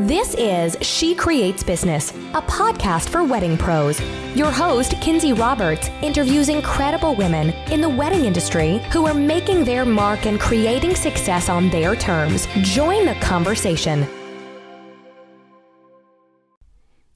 This is She Creates Business, a podcast for wedding pros. Your host, Kinsey Roberts, interviews incredible women in the wedding industry who are making their mark and creating success on their terms. Join the conversation.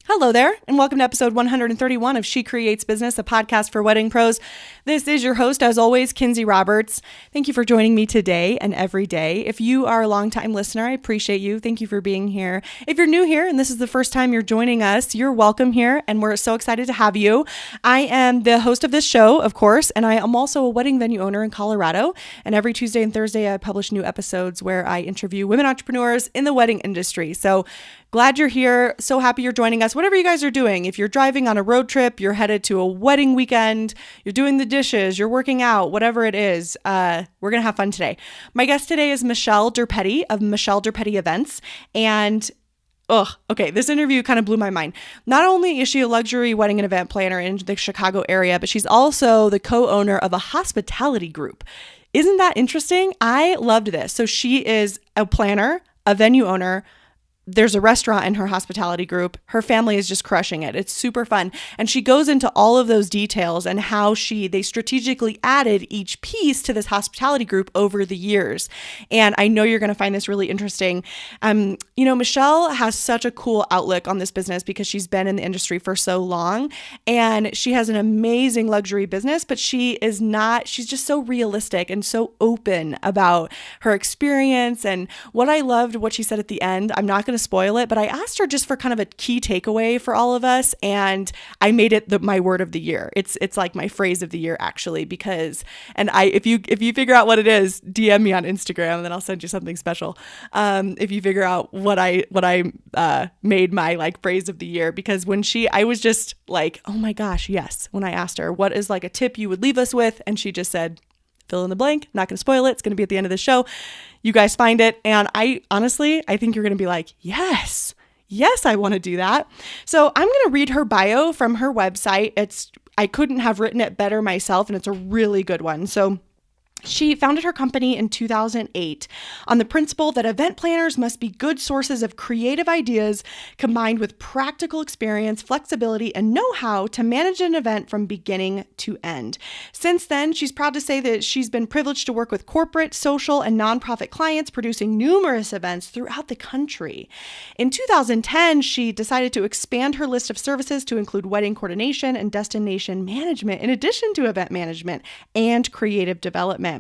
Hello there, and welcome to episode 131 of She Creates Business, a podcast for wedding pros. This is your host, as always, Kinsey Roberts. Thank you for joining me today and every day. If you are a longtime listener, I appreciate you. Thank you for being here. If you're new here and this is the first time you're joining us, you're welcome here, and we're so excited to have you. I am the host of this show, of course, and I am also a wedding venue owner in Colorado. And every Tuesday and Thursday, I publish new episodes where I interview women entrepreneurs in the wedding industry. So glad you're here. So happy you're joining us. Whatever you guys are doing, if you're driving on a road trip, you're headed to a wedding weekend, you're doing the dishes, you're working out, whatever it is, we're going to have fun today. My guest today is Michelle Durpetti of Michelle Durpetti Events. And this interview kind of blew my mind. Not only is she a luxury wedding and event planner in the Chicago area, but she's also the co-owner of a hospitality group. Isn't that interesting? I loved this. So she is a planner, a venue owner. There's a restaurant in her hospitality group. Her family is just crushing it. It's super fun. And she goes into all of those details and how they strategically added each piece to this hospitality group over the years. And I know you're going to find this really interesting. Michelle has such a cool outlook on this business because she's been in the industry for so long, and she has an amazing luxury business, but she's just so realistic and so open about her experience. And what I loved, what she said at the end, I'm not going to spoil it, but I asked her just for kind of a key takeaway for all of us, and I made it my word of the year. It's like my phrase of the year, actually, because if you figure out what it is, DM me on Instagram and then I'll send you something special. If you figure out what I made my phrase of the year, because I was just like, oh my gosh, yes. When I asked her, what is a tip you would leave us with? And she just said, fill in the blank. Not going to spoil it. It's going to be at the end of the show. You guys find it. And I think you're going to be like, yes, I want to do that. So I'm going to read her bio from her website. I couldn't have written it better myself, and it's a really good one. So she founded her company in 2008 on the principle that event planners must be good sources of creative ideas combined with practical experience, flexibility, and know-how to manage an event from beginning to end. Since then, she's proud to say that she's been privileged to work with corporate, social, and nonprofit clients, producing numerous events throughout the country. In 2010, she decided to expand her list of services to include wedding coordination and destination management, in addition to event management and creative development.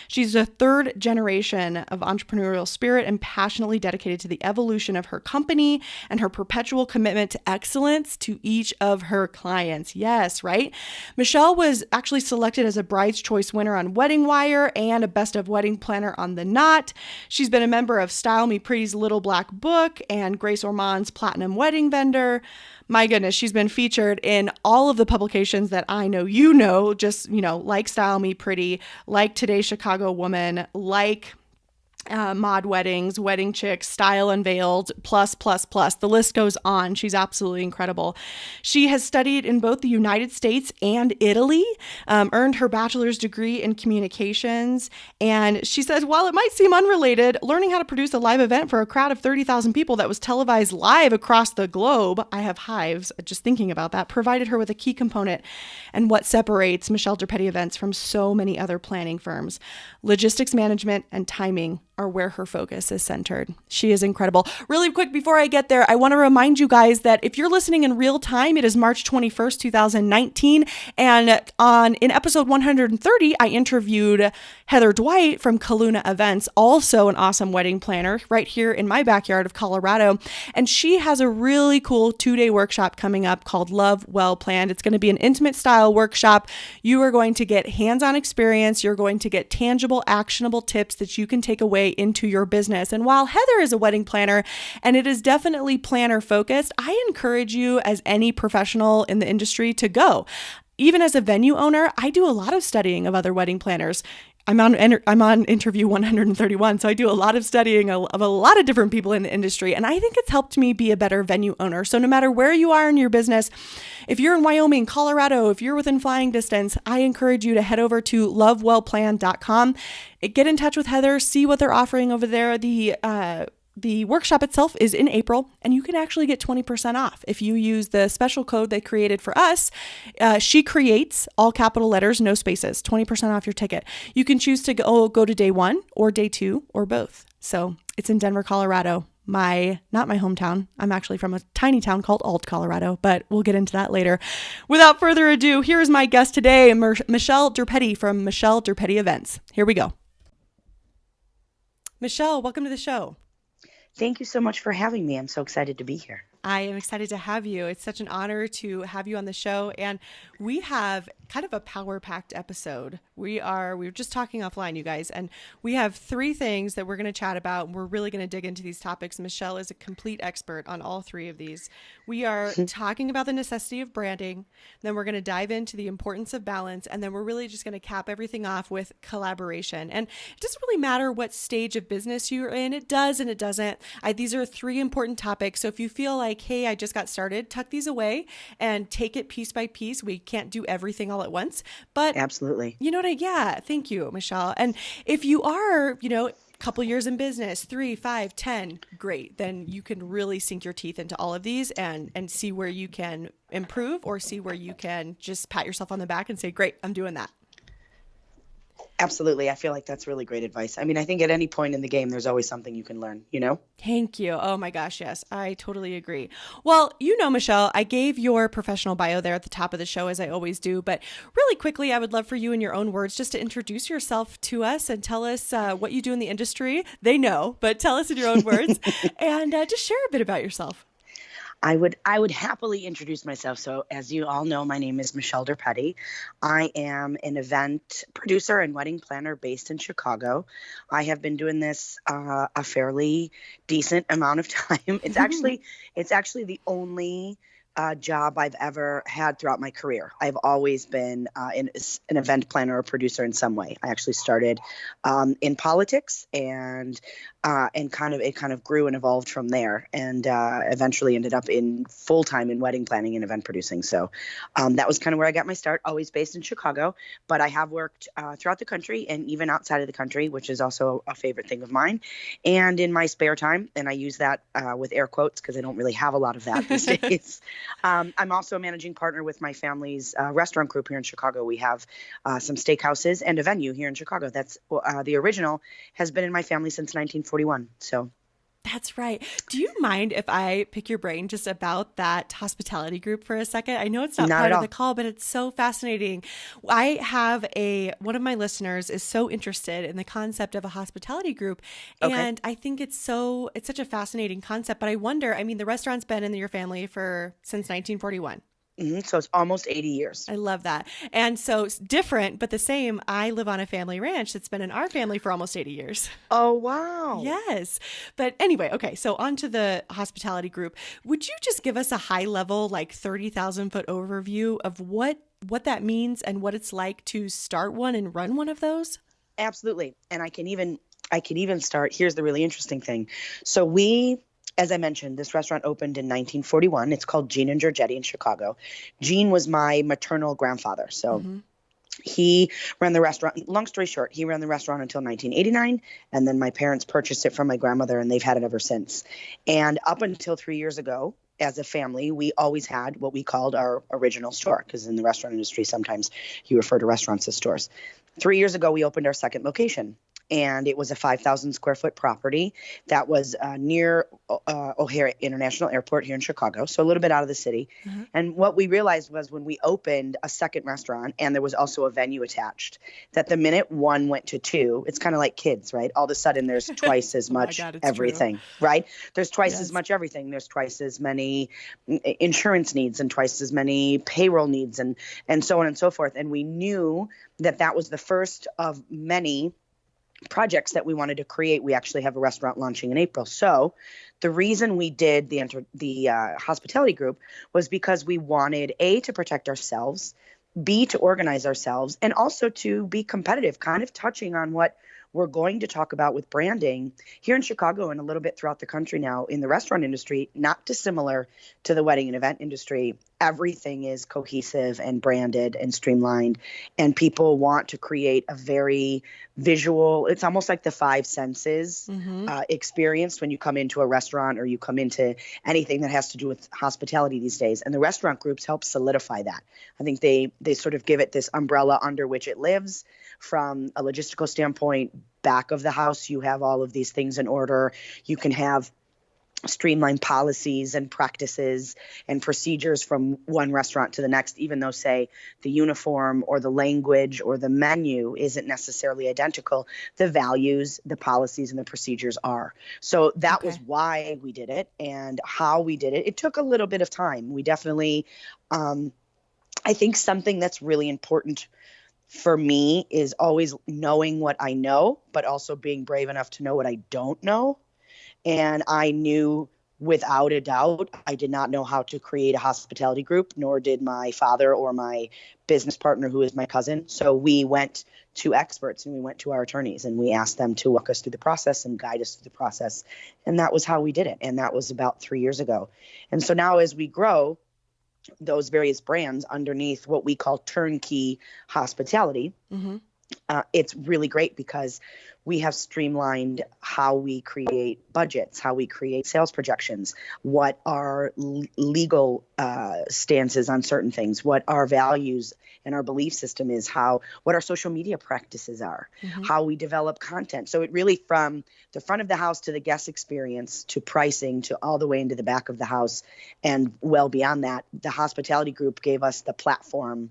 She's a third generation of entrepreneurial spirit and passionately dedicated to the evolution of her company and her perpetual commitment to excellence to each of her clients. Yes, right? Michelle was actually selected as a Bride's Choice winner on Wedding Wire and a Best of Wedding Planner on The Knot. She's been a member of Style Me Pretty's Little Black Book and Grace Ormond's Platinum Wedding Vendor. My goodness, she's been featured in all of the publications that I know like Style Me Pretty, like Today's Chicago Woman, like Mod Weddings, Wedding Chicks, Style Unveiled, plus. The list goes on. She's absolutely incredible. She has studied in both the United States and Italy, earned her bachelor's degree in communications. And she says, while it might seem unrelated, learning how to produce a live event for a crowd of 30,000 people that was televised live across the globe, I have hives just thinking about that, provided her with a key component and what separates Michelle Durpetti Events from so many other planning firms. Logistics management and timing are where her focus is centered. She is incredible. Really quick, before I get there, I want to remind you guys that if you're listening in real time, it is March 21st, 2019. And in episode 130, I interviewed Heather Dwight from Kaluna Events, also an awesome wedding planner right here in my backyard of Colorado. And she has a really cool 2-day workshop coming up called Love Well Planned. It's going to be an intimate style workshop. You are going to get hands-on experience. You're going to get tangible, actionable tips that you can take away into your business. And while Heather is a wedding planner and it is definitely planner focused, I encourage you as any professional in the industry to go. Even as a venue owner, I do a lot of studying of other wedding planners. I'm on interview 131, so I do a lot of studying of a lot of different people in the industry, and I think it's helped me be a better venue owner. So no matter where you are in your business, if you're in Wyoming, Colorado, if you're within flying distance, I encourage you to head over to lovewellplanned.com. Get in touch with Heather, see what they're offering over there. the workshop itself is in April, and you can actually get 20% off if you use the special code they created for us. She Creates, all capital letters, no spaces, 20% off your ticket. You can choose to go to day 1 or day 2 or both. So it's in Denver, Colorado. Not my hometown. I'm actually from a tiny town called Alt, Colorado, but we'll get into that later. Without further ado, here is my guest today, Michelle Durpetti from Michelle Durpetti Events. Here we go. Michelle, welcome to the show. Thank you so much for having me. I'm so excited to be here. I am excited to have you. It's such an honor to have you on the show. And we have kind of a power-packed episode. We were just talking offline, you guys, and we have 3 things that we're going to chat about. We're really going to dig into these topics. Michelle is a complete expert on all 3 of these. We are talking about the necessity of branding. Then we're going to dive into the importance of balance. And then we're really just going to cap everything off with collaboration. And it doesn't really matter what stage of business you're in. It does and it doesn't. These are 3 important topics. So if you feel like, hey, I just got started, tuck these away and take it piece by piece. We can't do everything all at once, but absolutely. You know what yeah. Thank you, Michelle. And if you are, a couple years in business, 3, 5, 10, great. Then you can really sink your teeth into all of these and see where you can improve or see where you can just pat yourself on the back and say, great, I'm doing that. Absolutely. I feel like that's really great advice. I mean, I think at any point in the game, there's always something you can learn, Thank you. Oh my gosh. Yes, I totally agree. Well, Michelle, I gave your professional bio there at the top of the show, as I always do. But really quickly, I would love for you in your own words just to introduce yourself to us and tell us what you do in the industry. They know, but tell us in your own words and just share a bit about yourself. I would happily introduce myself. So as you all know, my name is Michelle Durpetti. I am an event producer and wedding planner based in Chicago. I have been doing this a fairly decent amount of time. It's actually the only job I've ever had throughout my career. I've always been an event planner or producer in some way. I actually started in politics and it kind of grew and evolved from there, and eventually ended up in full time in wedding planning and event producing. So that was kind of where I got my start. Always based in Chicago, but I have worked throughout the country and even outside of the country, which is also a favorite thing of mine. And in my spare time, and I use that with air quotes because I don't really have a lot of that these days. I'm also a managing partner with my family's restaurant group here in Chicago. We have some steakhouses and a venue here in Chicago. That's the original has been in my family since 1941. So that's right. Do you mind if I pick your brain just about that hospitality group for a second? I know it's not part of the call, but it's so fascinating. I have one of my listeners is so interested in the concept of a hospitality group. And I think it's such a fascinating concept, but I wonder, the restaurant's been in your family since 1941. So it's almost 80 years. I love that. And so it's different, but the same. I live on a family ranch that's been in our family for almost 80 years. Oh, wow. Yes. But anyway, okay. So on to the hospitality group. Would you just give us a high level, 30,000 foot overview of what that means and what it's like to start one and run one of those? Absolutely. And I can even start. Here's the really interesting thing. So as I mentioned, this restaurant opened in 1941. It's called Gene and Giorgetti in Chicago. Gene was my maternal grandfather. So he ran the restaurant. Long story short, he ran the restaurant until 1989. And then my parents purchased it from my grandmother, and they've had it ever since. And up until 3 years ago, as a family, we always had what we called our original store, because in the restaurant industry, sometimes you refer to restaurants as stores. 3 years ago, we opened our second location. And it was a 5,000 square foot property that was near O'Hare International Airport here in Chicago, so a little bit out of the city. And what we realized was when we opened a second restaurant, and there was also a venue attached, that the minute one went to two, it's kind of like kids, right? All of a sudden there's twice as much everything, right? There's twice as much everything. There's twice as many insurance needs and twice as many payroll needs and so on and so forth. And we knew that was the first of many projects that we wanted to create. We actually have a restaurant launching in April. So the reason we did the hospitality group was because we wanted to protect ourselves, B, to organize ourselves, and also to be competitive, kind of touching on what we're going to talk about with branding here in Chicago and a little bit throughout the country now in the restaurant industry, not dissimilar to the wedding and event industry. Everything is cohesive and branded and streamlined, and people want to create a very visual, it's almost like the five senses experience when you come into a restaurant or you come into anything that has to do with hospitality these days. And the restaurant groups help solidify that. I think they sort of give it this umbrella under which it lives. From a logistical standpoint, back of the house, you have all of these things in order. You can have streamlined policies and practices and procedures from one restaurant to the next, even though, say, the uniform or the language or the menu isn't necessarily identical. The values, the policies, and the procedures are. So that was why we did it and how we did it. It took a little bit of time. We definitely, I think something that's really important for me is always knowing what I know, but also being brave enough to know what I don't know. And I knew without a doubt, I did not know how to create a hospitality group, nor did my father or my business partner, who is my cousin. So we went to experts and we went to our attorneys and we asked them to walk us through the process and guide us through the process. And that was how we did it. And that was about 3 years ago. And so now as we grow those various brands underneath what we call turnkey hospitality, it's really great because we have streamlined how we create budgets, how we create sales projections, what our legal stances on certain things, what our values and our belief system is, what our social media practices are, how we develop content. So it really, from the front of the house to the guest experience to pricing to all the way into the back of the house and well beyond that, the hospitality group gave us the platform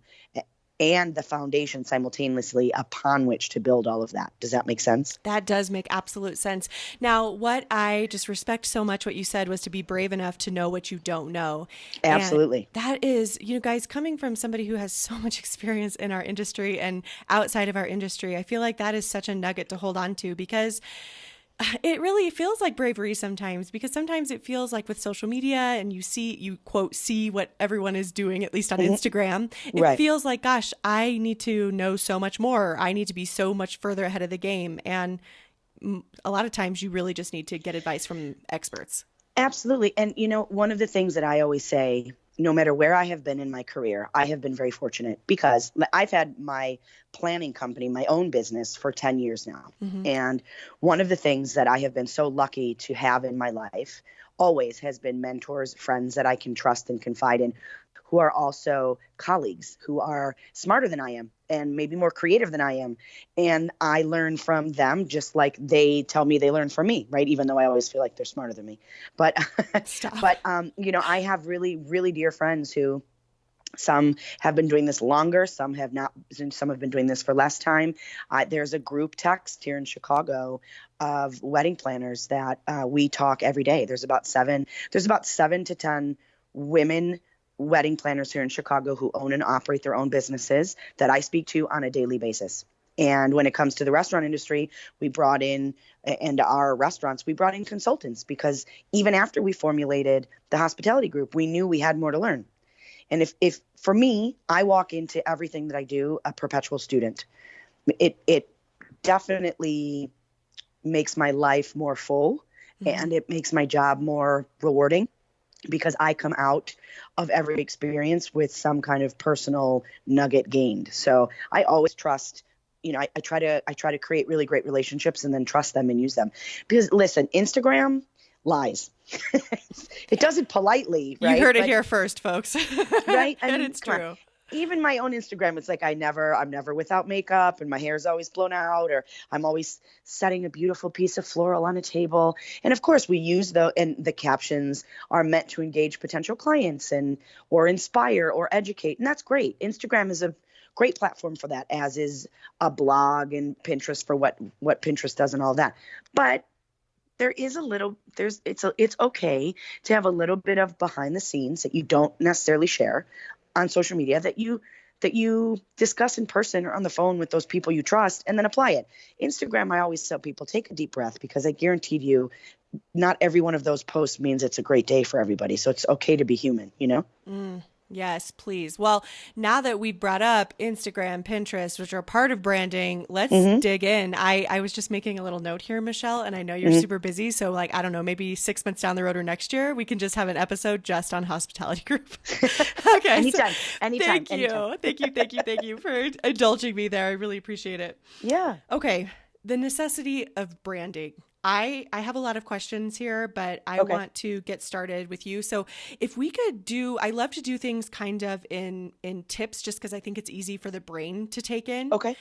and the foundation simultaneously upon which to build all of that. Does that make sense? That does make absolute sense. Now, what I just respect so much what you said was to be brave enough to know what you don't know. Absolutely. And that is, guys, coming from somebody who has so much experience in our industry and outside of our industry, I feel like that is such a nugget to hold on to, because it really feels like bravery sometimes, because sometimes it feels like with social media and you quote, see what everyone is doing, at least on Instagram. It feels like, gosh, I need to know so much more. I need to be so much further ahead of the game. And a lot of times you really just need to get advice from experts. Absolutely. And, one of the things that I always say, no matter where I have been in my career, I have been very fortunate because I've had my planning company, my own business, for 10 years now. And one of the things that I have been so lucky to have in my life always has been mentors, friends that I can trust and confide in, who are also colleagues, who are smarter than I am and maybe more creative than I am. And I learn from them just like they tell me they learn from me, right? Even though I always feel like they're smarter than me. But, I have really, really dear friends who, some have been doing this longer, some have not, some have been doing this for less time. There's a group text here in Chicago of wedding planners that we talk every day. There's about 7 to 10 women wedding planners here in Chicago who own and operate their own businesses that I speak to on a daily basis. And when it comes to the restaurant industry, we brought in, and our restaurants, we brought in consultants, because even after we formulated the hospitality group, we knew we had more to learn. And if for me, I walk into everything that I do a perpetual student. It definitely makes my life more full, and it makes my job more rewarding, because I come out of every experience with some kind of personal nugget gained. So I always trust, I try to create really great relationships and then trust them and use them. Because listen, Instagram lies. It does it politely, right? You heard it here first, folks. Right? And it's true. Even my own Instagram, it's like I'm never without makeup, and my hair's always blown out, or I'm always setting a beautiful piece of floral on a table. And of course we use the captions are meant to engage potential clients or inspire or educate. And that's great. Instagram is a great platform for that, as is a blog and Pinterest for what Pinterest does and all that. But there is it's okay to have a little bit of behind the scenes that you don't necessarily share on social media, that you discuss in person or on the phone with those people you trust, and then apply it. Instagram, I always tell people, take a deep breath, because I guaranteed you, not every one of those posts means it's a great day for everybody. So it's okay to be human, Yes, please. Well, now that we brought up Instagram, Pinterest, which are part of branding, let's dig in. I was just making a little note here, Michelle, and I know you're super busy. So like, I don't know, maybe 6 months down the road or next year, we can just have an episode just on hospitality group. Okay. Anytime. Thank you for indulging me there. I really appreciate it. Yeah. Okay. The necessity of branding. I have a lot of questions here, but I want to get started with you. So if we could I love to do things kind of in tips, just because I think it's easy for the brain to take in. Okay.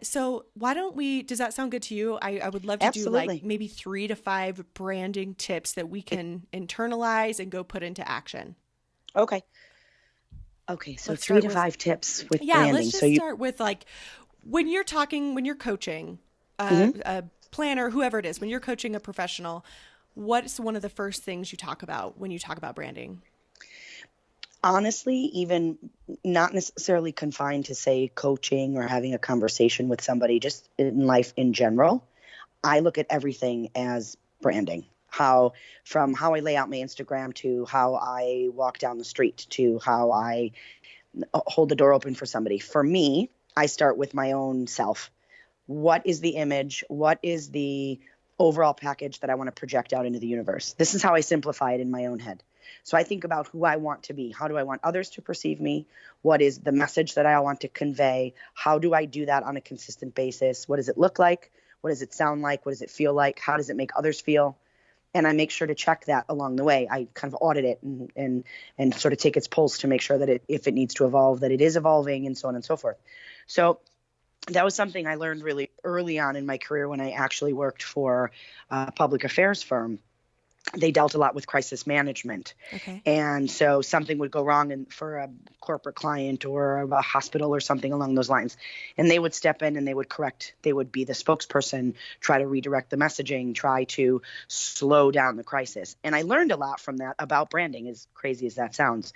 So why don't does that sound good to you? I would love to do like maybe 3 to 5 branding tips that we can internalize and go put into action. Okay. So 3 to 5 tips with branding. Let's just start with like, when you're coaching, a planner, whoever it is, when you're coaching a professional, what's one of the first things you talk about when you talk about branding? Honestly, even not necessarily confined to, say, coaching or having a conversation with somebody, just in life in general, I look at everything as branding. From how I lay out my Instagram to how I walk down the street to how I hold the door open for somebody. For me, I start with my own self. What is the image? What is the overall package that I want to project out into the universe? This is how I simplify it in my own head. So I think about who I want to be. How do I want others to perceive me? What is the message that I want to convey? How do I do that on a consistent basis? What does it look like? What does it sound like? What does it feel like? How does it make others feel? And I make sure to check that along the way. I kind of audit it and sort of take its pulse to make sure that if it needs to evolve, that it is evolving, and so on and so forth. So that was something I learned really early on in my career when I actually worked for a public affairs firm. They dealt a lot with crisis management. Okay. And so something would go wrong for a corporate client or a hospital or something along those lines. And they would step in and they would correct. They would be the spokesperson, try to redirect the messaging, try to slow down the crisis. And I learned a lot from that about branding, as crazy as that sounds,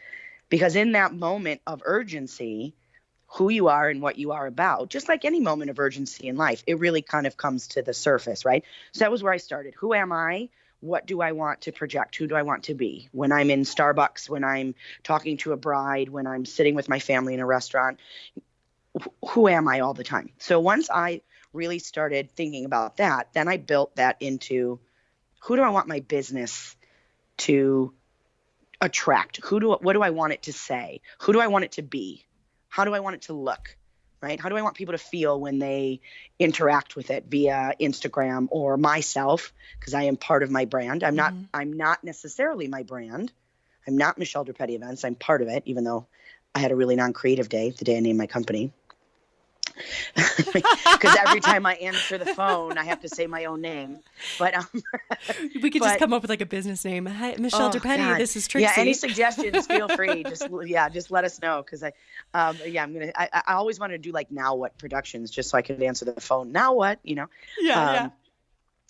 because in that moment of urgency, who you are and what you are about, just like any moment of urgency in life, it really kind of comes to the surface, right? So that was where I started. Who am I? What do I want to project? Who do I want to be? When I'm in Starbucks, when I'm talking to a bride, when I'm sitting with my family in a restaurant, who am I all the time? So once I really started thinking about that, then I built that into, who do I want my business to attract? What do I want it to say? Who do I want it to be? How do I want it to look, right? How do I want people to feel when they interact with it via Instagram or myself? Because I am part of my brand. I'm not necessarily my brand. I'm not Michelle Durpetti Events. I'm part of it, even though I had a really non-creative day, the day I named my company. Because every time I answer the phone, I have to say my own name. But we could just come up with like a business name. Hi, Michelle Durpetti. God. This is Trixie. Yeah, any suggestions? Feel free. Just let us know. Because I always wanted to do like Now What Productions, just so I could answer the phone. Now what? Yeah.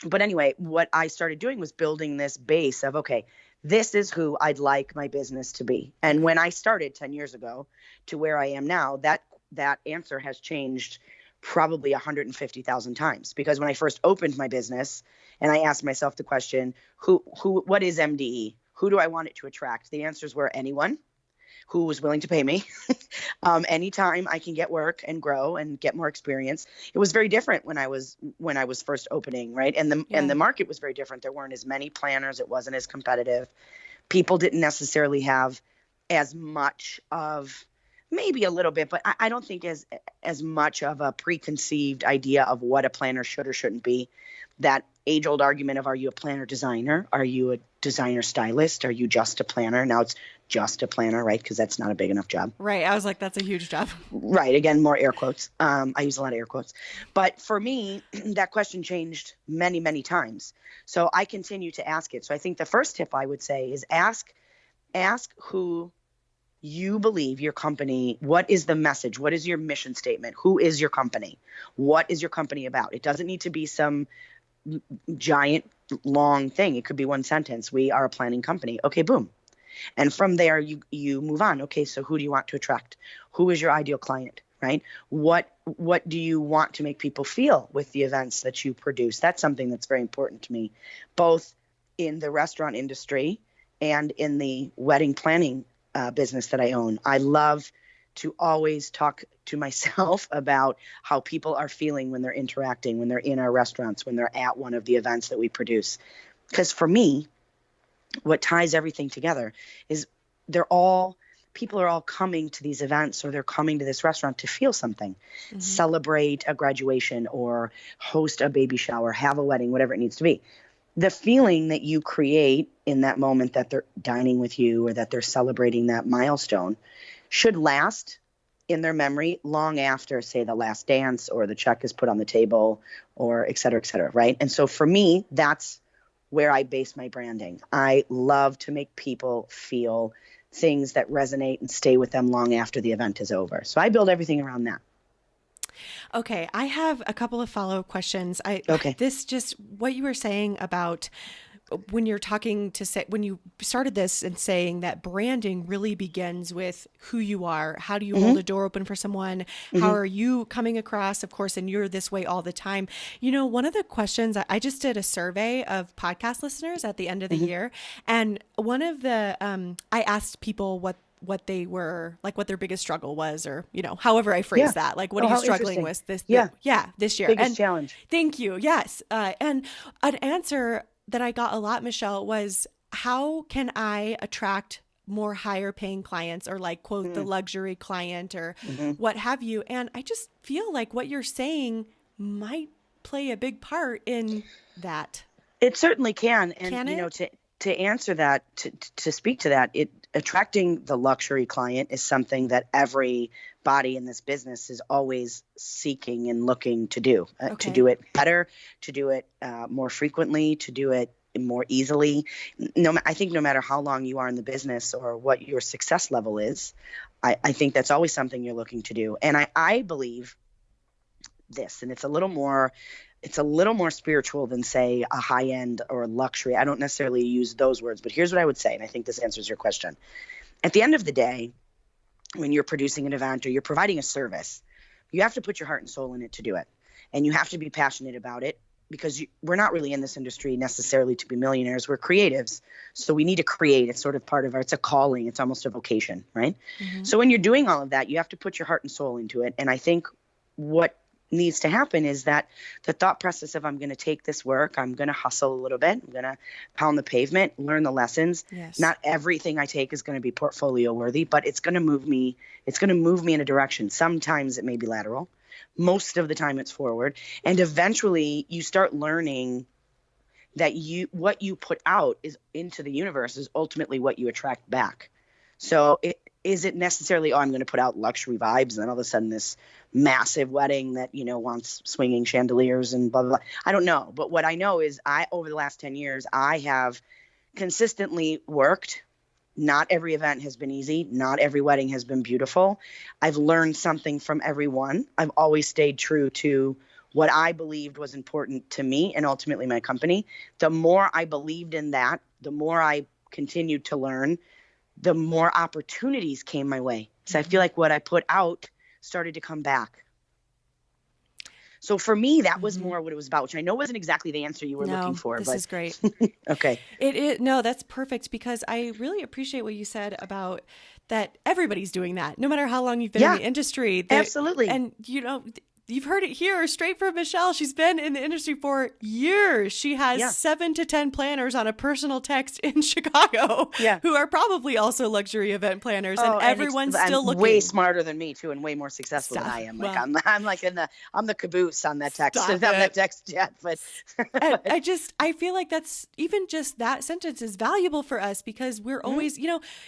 But anyway, what I started doing was building this base of, okay, this is who I'd like my business to be. And when I started 10 years ago to where I am now, that answer has changed probably 150,000 times, because when I first opened my business and I asked myself the question, what is MDE? Who do I want it to attract? The answers were anyone who was willing to pay me. Anytime I can get work and grow and get more experience. It was very different when I was first opening, right? And the market was very different. There weren't as many planners. It wasn't as competitive. People didn't necessarily have as much of, maybe a little bit, but I don't think as much of a preconceived idea of what a planner should or shouldn't be. That age-old argument of, are you a planner designer? Are you a designer stylist? Are you just a planner? Now it's just a planner, right? Because that's not a big enough job. Right. I was like, that's a huge job. Right. Again, more air quotes. I use a lot of air quotes. But for me, that question changed many, many times. So I continue to ask it. So I think the first tip I would say is ask who you believe your company, what is the message? What is your mission statement? Who is your company? What is your company about? It doesn't need to be some giant long thing. It could be one sentence. We are a planning company. Okay, boom. And from there, you move on. Okay, so who do you want to attract? Who is your ideal client, right? What do you want to make people feel with the events that you produce? That's something that's very important to me, both in the restaurant industry and in the wedding planning business that I own. I love to always talk to myself about how people are feeling when they're interacting, when they're in our restaurants, when they're at one of the events that we produce. Because for me, what ties everything together is people are all coming to these events, or they're coming to this restaurant to feel something, celebrate a graduation or host a baby shower, have a wedding, whatever it needs to be. The feeling that you create in that moment that they're dining with you or that they're celebrating that milestone should last in their memory long after, say, the last dance or the check is put on the table, or et cetera, right? And so for me, that's where I base my branding. I love to make people feel things that resonate and stay with them long after the event is over. So I build everything around that. Okay, I have a couple of follow-up questions. What you were saying about when you're when you started this and saying that branding really begins with who you are. How do you hold a door open for someone? How are you coming across, of course, and you're this way all the time. One of the questions, I just did a survey of podcast listeners at the end of the year. And one of the, I asked people what they were, like what their biggest struggle was, or, however I phrase that, like, what are you struggling with this year? Biggest challenge. Thank you. Yes. And an answer that I got a lot, Michelle, was how can I attract more higher paying clients, or like, quote, the luxury client, or what have you. And I just feel like what you're saying might play a big part in that. It certainly can. And, can it? To answer that, to speak to that, attracting the luxury client is something that everybody in this business is always seeking and looking to do, to do it better, to do it more frequently, to do it more easily. I think no matter how long you are in the business or what your success level is, I think that's always something you're looking to do. And I believe this, and it's a little more spiritual than, say, a high end or luxury. I don't necessarily use those words, but here's what I would say. And I think this answers your question. At the end of the day, when you're producing an event or you're providing a service, you have to put your heart and soul in it to do it. And you have to be passionate about it, because we're not really in this industry necessarily to be millionaires. We're creatives. So we need to create. It's sort of it's a calling. It's almost a vocation, right? So when you're doing all of that, you have to put your heart and soul into it. And I think what needs to happen is that the thought process of, I'm going to take this work, I'm going to hustle a little bit, I'm going to pound the pavement, learn the lessons. Yes. Not everything I take is going to be portfolio worthy, but it's going to move me in a direction. Sometimes it may be lateral. Most of the time it's forward. And eventually you start learning that what you put out is into the universe is ultimately what you attract back. So is it necessarily, I'm going to put out luxury vibes, and then all of a sudden this massive wedding that, wants swinging chandeliers and blah, blah, blah. I don't know. But what I know is over the last 10 years, I have consistently worked. Not every event has been easy. Not every wedding has been beautiful. I've learned something from everyone. I've always stayed true to what I believed was important to me and ultimately my company. The more I believed in that, the more I continued to learn, the more opportunities came my way. So I feel like what I put out started to come back. So for me, that was more what it was about, which I know wasn't exactly the answer you were looking for. This is great. Okay. No, that's perfect, because I really appreciate what you said about that everybody's doing that, no matter how long you've been in the industry. Absolutely. And, you've heard it here straight from Michelle. She's been in the industry for years. She has 7 to 10 planners on a personal text in Chicago who are probably also luxury event planners, and everyone's still looking. Way smarter than me too, and way more successful than I am. Like, well, I'm like I'm the caboose on that text. On that text chat, but I feel like that's, even just that sentence is valuable for us, because we're always,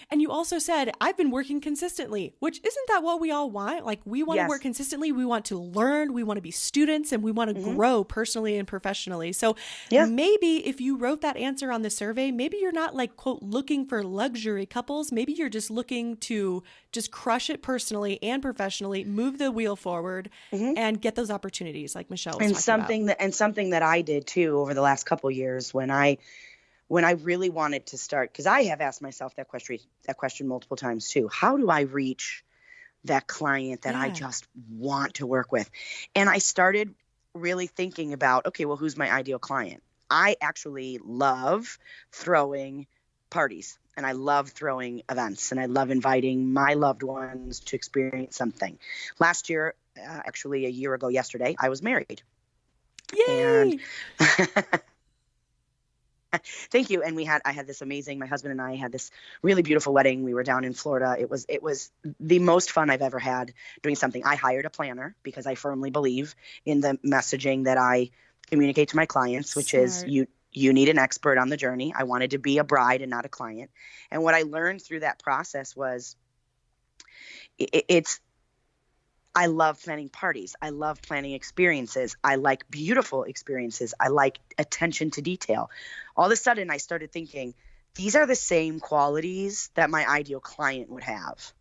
and you also said, I've been working consistently, which isn't that what we all want? Like, we want to work consistently. We want to learn. We want to be students, and we want to grow personally and professionally. So maybe if you wrote that answer on the survey, maybe you're not, like, quote, looking for luxury couples. Maybe you're just looking to just crush it personally and professionally, move the wheel forward, and get those opportunities like Michelle was talking about. And something that I did too over the last couple of years when I really wanted to start, because I have asked myself that question multiple times too. How do I reach that client that I just want to work with? And I started really thinking about, okay, well, who's my ideal client? I actually love throwing parties and I love throwing events and I love inviting my loved ones to experience something. Last year, actually a year ago yesterday, I was married. Yay! And thank you. And I had this amazing, my husband and I had this really beautiful wedding. We were down in Florida. It was the most fun I've ever had doing something. I hired a planner because I firmly believe in the messaging that I communicate to my clients, which is you need an expert on the journey. I wanted to be a bride and not a client. And what I learned through that process was I love planning parties. I love planning experiences. I like beautiful experiences. I like attention to detail. All of a sudden, I started thinking, these are the same qualities that my ideal client would have,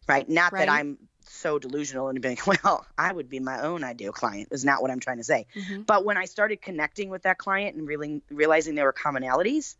right? Not that I'm so delusional and being, well, I would be my own ideal client is not what I'm trying to say. Mm-hmm. But when I started connecting with that client and really realizing there were commonalities,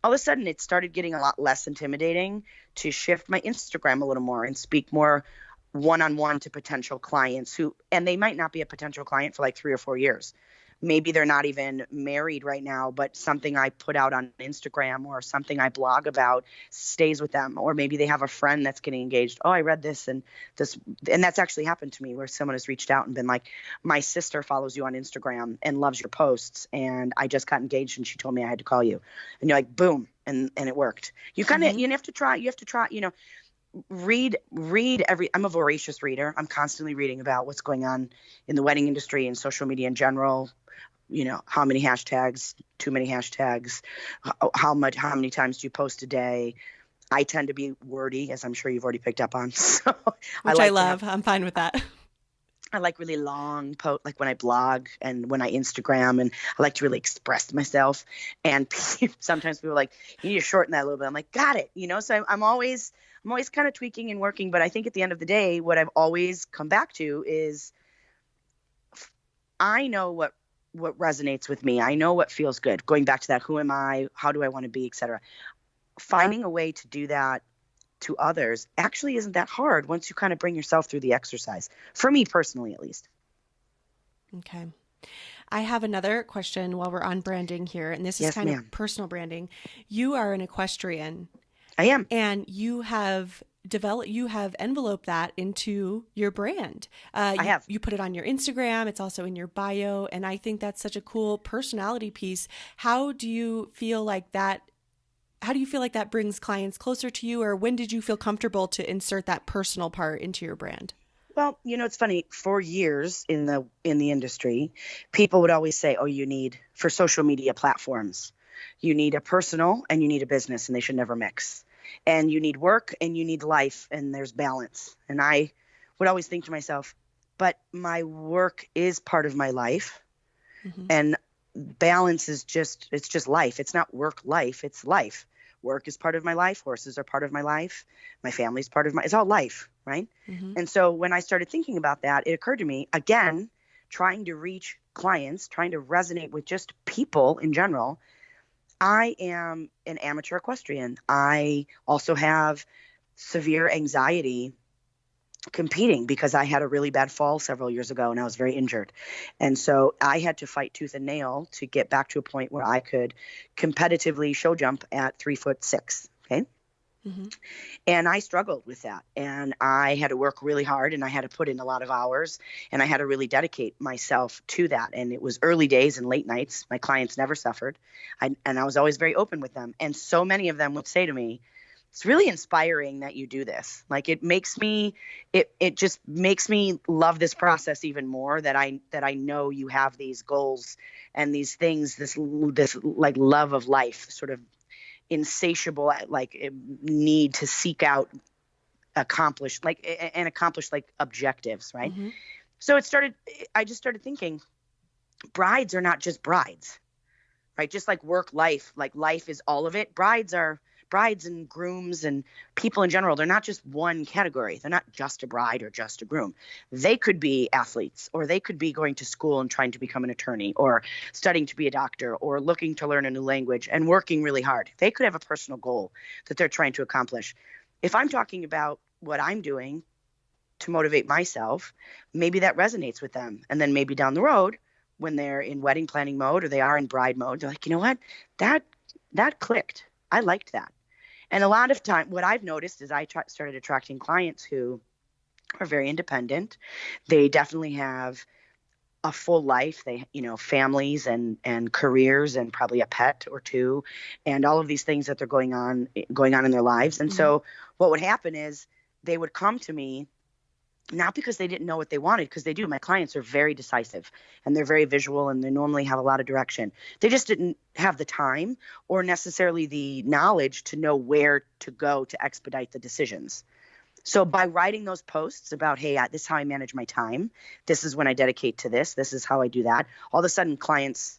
all of a sudden it started getting a lot less intimidating to shift my Instagram a little more and speak more one-on-one to potential clients and they might not be a potential client for like 3 or 4 years. Maybe they're not even married right now, but something I put out on Instagram or something I blog about stays with them. Or maybe they have a friend that's getting engaged. Oh, I read this and that's actually happened to me where someone has reached out and been like, my sister follows you on Instagram and loves your posts. And I just got engaged and she told me I had to call you. And you're like, boom. And it worked. You kind of, you have to try, read I'm a voracious reader. I'm constantly reading about what's going on in the wedding industry and social media in general. How many hashtags, too many hashtags, how many times do you post a day? I tend to be wordy, as I'm sure you've already picked up on. So Which I love. I'm fine with that. I like really long posts, like when I blog and when I Instagram, and I like to really express myself. And sometimes people are like, you need to shorten that a little bit. I'm like, got it. So I'm always kind of tweaking and working. But I think at the end of the day, what I've always come back to is I know what resonates with me. I know what feels good. Going back to that, who am I? How do I want to be, et cetera. Finding a way to do that to others actually isn't that hard once you kind of bring yourself through the exercise. For me personally, at least. Okay. I have another question while we're on branding here, and this is kind of personal branding. You are an equestrian. I am. And you have enveloped that into your brand. I have. You put it on your Instagram. It's also in your bio. And I think that's such a cool personality piece. How do you feel like that brings clients closer to you? Or when did you feel comfortable to insert that personal part into your brand? Well, it's funny. For years in the industry, people would always say, oh, for social media platforms, you need a personal and you need a business, and they should never mix. And you need work and you need life, and there's balance. And I would always think to myself, but my work is part of my life. Mm-hmm. And balance is just life. It's not work life, it's life. Work is part of my life. Horses are part of my life. My family's part of it's all life, right? Mm-hmm. And so when I started thinking about that, it occurred to me, again, trying to reach clients, trying to resonate with just people in general. I am an amateur equestrian. I also have severe anxiety competing because I had a really bad fall several years ago and I was very injured. And so I had to fight tooth and nail to get back to a point where I could competitively show jump at 3'6". Okay. Mm-hmm. And I struggled with that. And I had to work really hard and I had to put in a lot of hours and I had to really dedicate myself to that. And it was early days and late nights. My clients never suffered. And I was always very open with them. And so many of them would say to me, it's really inspiring that you do this. Like it just makes me love this process even more, that I know you have these goals and these things, this like love of life, sort of insatiable, like need to seek out accomplish objectives. Right. Mm-hmm. So I just started thinking brides are not just brides, right? Just like work life, like life is all of it. Brides and grooms and people in general, they're not just one category. They're not just a bride or just a groom. They could be athletes, or they could be going to school and trying to become an attorney, or studying to be a doctor, or looking to learn a new language and working really hard. They could have a personal goal that they're trying to accomplish. If I'm talking about what I'm doing to motivate myself, maybe that resonates with them. And then maybe down the road, when they're in wedding planning mode or they are in bride mode, they're like, you know what, that clicked. I liked that. And a lot of time, what I've noticed is started attracting clients who are very independent. They definitely have a full life. They, families and careers and probably a pet or two and all of these things that they're going on in their lives. And so what would happen is they would come to me not because they didn't know what they wanted, because they do. My clients are very decisive and they're very visual and they normally have a lot of direction. They just didn't have the time or necessarily the knowledge to know where to go to expedite the decisions. So by writing those posts about, hey, this is how I manage my time. This is when I dedicate to this. This is how I do that. All of a sudden clients,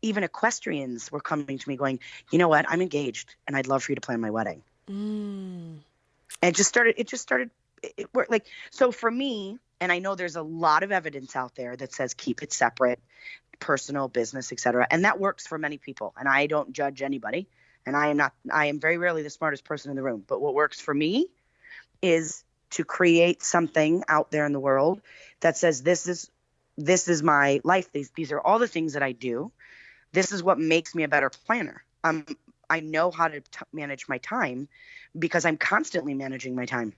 even equestrians, were coming to me going, you know what, I'm engaged and I'd love for you to plan my wedding. And it just started it worked. Like, so for me, and I know there's a lot of evidence out there that says keep it separate, personal, business, etc. And that works for many people. And I don't judge anybody. And I am very rarely the smartest person in the room. But what works for me is to create something out there in the world that says, this is my life. These are all the things that I do. This is what makes me a better planner. I know how to manage my time because I'm constantly managing my time.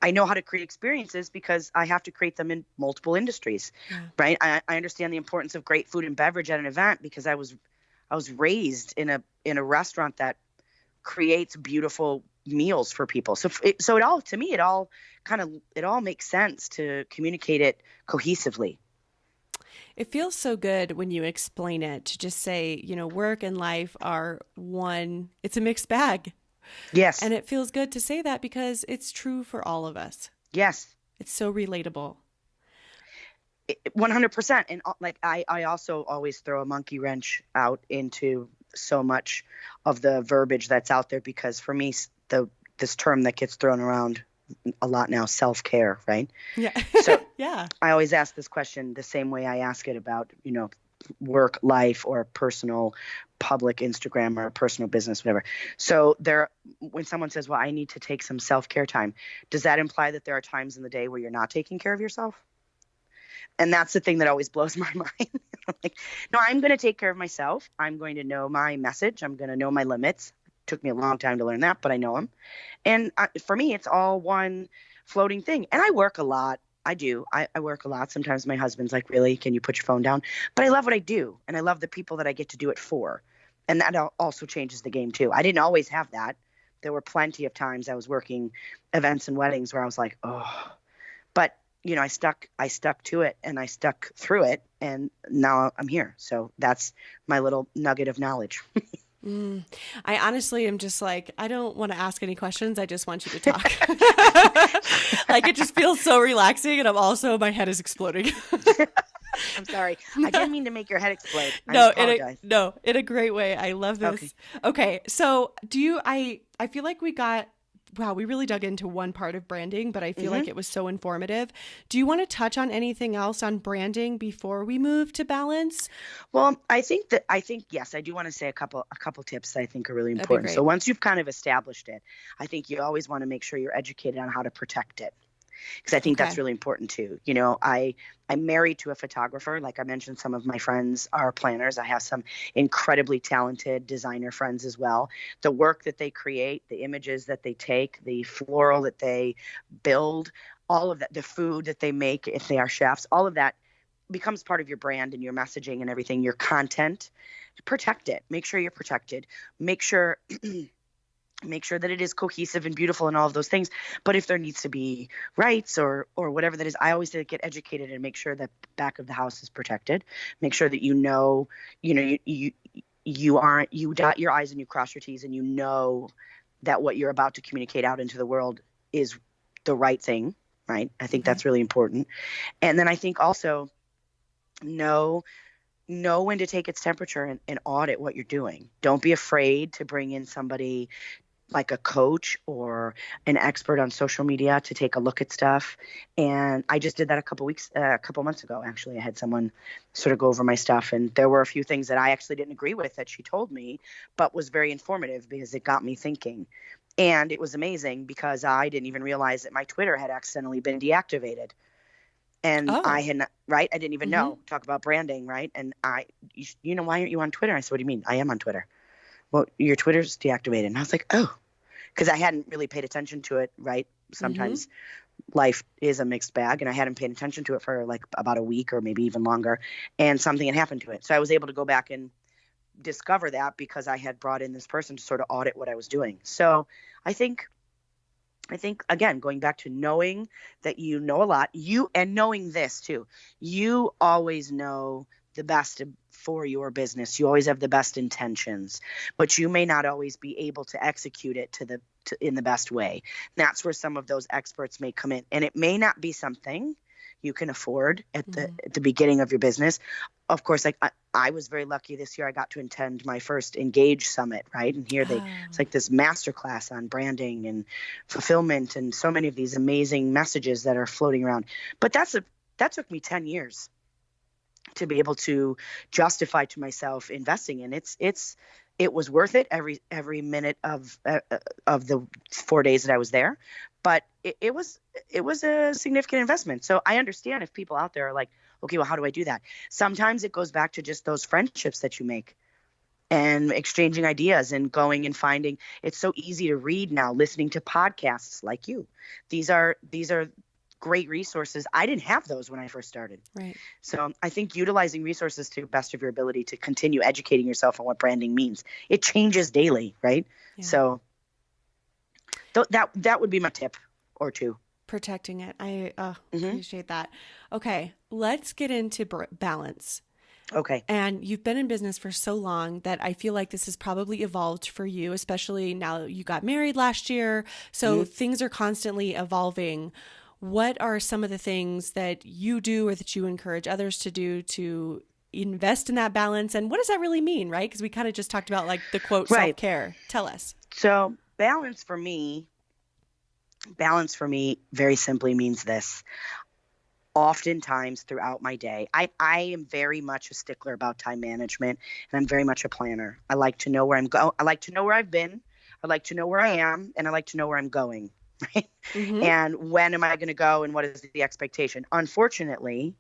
I know how to create experiences because I have to create them in multiple industries, right? I understand the importance of great food and beverage at an event because I was raised in a restaurant that creates beautiful meals for people. So it all makes sense to communicate it cohesively. It feels so good when you explain it to just say, work and life are one, it's a mixed bag. Yes. And it feels good to say that because it's true for all of us. Yes. It's so relatable. 100%. And like, I also always throw a monkey wrench out into so much of the verbiage that's out there, because for me, this term that gets thrown around a lot now, self-care, right? Yeah. So yeah. I always ask this question the same way I ask it about, work, life, or personal, public Instagram or personal business, whatever. So when someone says, well, I need to take some self-care time, does that imply that there are times in the day where you're not taking care of yourself? And that's the thing that always blows my mind. I'm like, no, I'm going to take care of myself. I'm going to know my message. I'm going to know my limits. It took me a long time to learn that, but I know them. And for me, it's all one floating thing. And I work a lot. I do. I work a lot. Sometimes my husband's like, really, can you put your phone down? But I love what I do. And I love the people that I get to do it for. And that also changes the game too. I didn't always have that. There were plenty of times I was working events and weddings where I was like, oh, but I stuck to it and I stuck through it. And now I'm here. So that's my little nugget of knowledge. I honestly am just like, I don't want to ask any questions. I just want you to talk. Like, it just feels so relaxing. And my head is exploding. I'm sorry. I didn't mean to make your head explode. No, in a great way. I love this. Okay. So I feel like we really dug into one part of branding, but I feel like it was so informative. Do you want to touch on anything else on branding before we move to balance? Well, I think yes, I do want to say a couple tips that I think are really important. Great. So once you've kind of established it, I think you always want to make sure you're educated on how to protect it. Because I think that's really important too. I'm married to a photographer. Like I mentioned, some of my friends are planners. I have some incredibly talented designer friends as well. The work that they create, the images that they take, the floral that they build, all of that, the food that they make, if they are chefs, all of that becomes part of your brand and your messaging and everything, your content. Protect it. Make sure you're protected. Make sure that it is cohesive and beautiful and all of those things. But if there needs to be rights or whatever that is, I always get educated and make sure that the back of the house is protected. Make sure that you dot your I's and you cross your T's and you know that what you're about to communicate out into the world is the right thing, right? I think that's really important. And then I think also know when to take its temperature and audit what you're doing. Don't be afraid to bring in somebody like a coach or an expert on social media to take a look at stuff. And I just did that a couple months ago. Actually, I had someone sort of go over my stuff, and there were a few things that I actually didn't agree with that she told me, but was very informative because it got me thinking. And it was amazing because I didn't even realize that my Twitter had accidentally been deactivated. And I had not, right? I didn't even know. Talk about branding, right? And why aren't you on Twitter? I said, what do you mean? I am on Twitter. well, your Twitter's deactivated. And I was like, oh, because I hadn't really paid attention to it, right? Sometimes life is a mixed bag, and I hadn't paid attention to it for like about a week or maybe even longer, and something had happened to it. So I was able to go back and discover that because I had brought in this person to sort of audit what I was doing. So I think again, going back to knowing that you know a lot, and knowing this too, you always know the best for your business. You always have the best intentions, but you may not always be able to execute it in the best way. And that's where some of those experts may come in, and it may not be something you can afford at the beginning of your business. Of course, like I was very lucky this year. I got to attend my first Engage Summit, right? And here it's like this masterclass on branding and fulfillment and so many of these amazing messages that are floating around. But that took me 10 years to be able to justify to myself investing in. It was worth it every minute of the 4 days that I was there, but it was a significant investment. So I understand if people out there are like, okay, well, how do I do that? Sometimes it goes back to just those friendships that you make and exchanging ideas and going and finding. It's so easy to read now, listening to podcasts like you. These are great resources. I didn't have those when I first started. Right. So I think utilizing resources to the best of your ability to continue educating yourself on what branding means. It changes daily, right? Yeah. So that would be my tip or two. Protecting it. I appreciate that. Okay, let's get into balance. Okay. And you've been in business for so long that I feel like this has probably evolved for you, especially now you got married last year. So things are constantly evolving. What are some of the things that you do or that you encourage others to do to invest in that balance? And what does that really mean, right? Because we kind of just talked about like the quote, self-care. Tell us. So balance for me very simply means this. Oftentimes throughout my day, I am very much a stickler about time management, and I'm very much a planner. I like to know where I'm going. I like to know where I've been. I like to know where I am, and I like to know where I'm going. Right? And when am I going to go, and what is the expectation? Unfortunately,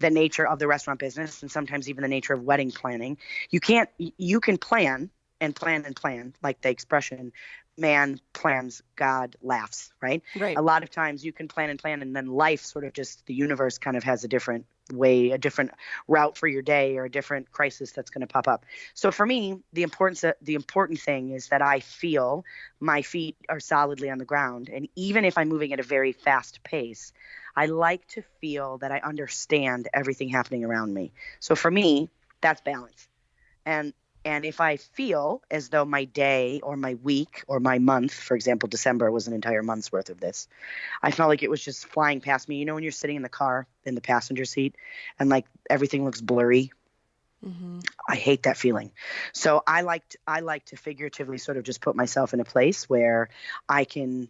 the nature of the restaurant business, and sometimes even the nature of wedding planning, you can plan and plan and plan, like the expression, man plans, God laughs, right? Right. A lot of times you can plan and plan, and then life sort of just, the universe kind of has a different way, a different route for your day, or a different crisis that's going to pop up. So for me, the important thing is that I feel my feet are solidly on the ground. And even if I'm moving at a very fast pace, I like to feel that I understand everything happening around me. So for me, that's balance. And if I feel as though my day or my week or my month, for example, December was an entire month's worth of this, I felt like it was just flying past me. You know, when you're sitting in the car in the passenger seat and like everything looks blurry, I hate that feeling. So I like to figuratively sort of just put myself in a place where I can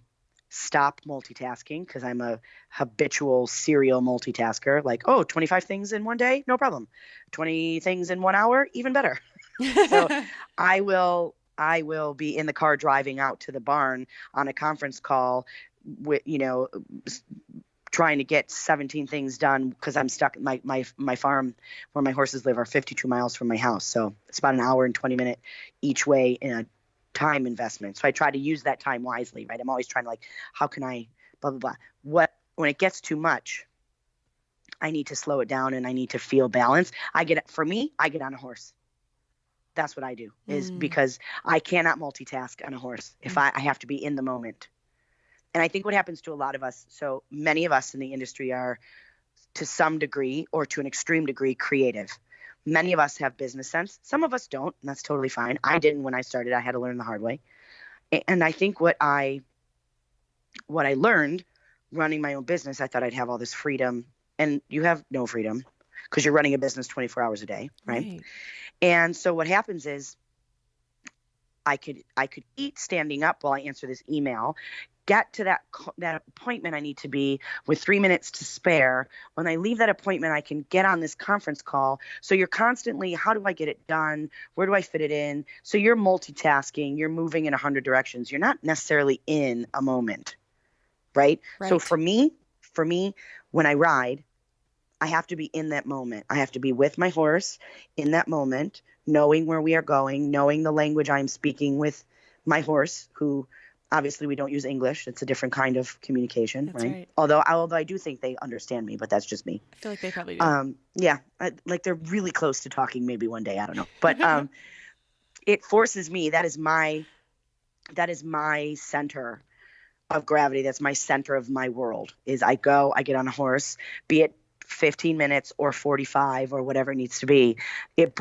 stop multitasking, because I'm a habitual serial multitasker. Like, 25 things in one day, no problem. 20 things in 1 hour, even better. So I will be in the car driving out to the barn on a conference call with, trying to get 17 things done, because I'm stuck. My farm where my horses live are 52 miles from my house. So it's about an hour and 20 minutes each way in a time investment. So I try to use that time wisely, right? I'm always trying to how can I blah, blah, blah. When it gets too much, I need to slow it down and I need to feel balance. I get on a horse. That's what I do, is because I cannot multitask on a horse. If I have to be in the moment. And I think what happens to a lot of us, so many of us in the industry are to some degree or to an extreme degree creative. Many of us have business sense. Some of us don't, and that's totally fine. I didn't when I started. I had to learn the hard way. And I think what I learned running my own business, I thought I'd have all this freedom, and you have no freedom because you're running a business 24 hours a day, right? And so what happens is I could eat standing up while I answer this email, get to that appointment I need to be with 3 minutes to spare. When I leave that appointment, I can get on this conference call. So you're constantly, how do I get it done? Where do I fit it in? So you're multitasking, you're moving in 100 directions. You're not necessarily in a moment, right? So for me, when I ride, I have to be in that moment. I have to be with my horse in that moment, knowing where we are going, knowing the language I'm speaking with my horse, who obviously we don't use English. It's a different kind of communication, That's right? right. Although I do think they understand me, but that's just me. I feel like they probably do. Yeah, like they're really close to talking maybe one day. I don't know. But it forces me. That is my center of gravity. That's my center of my world. Is I get on a horse, be it 15 minutes or 45 or whatever it needs to be. It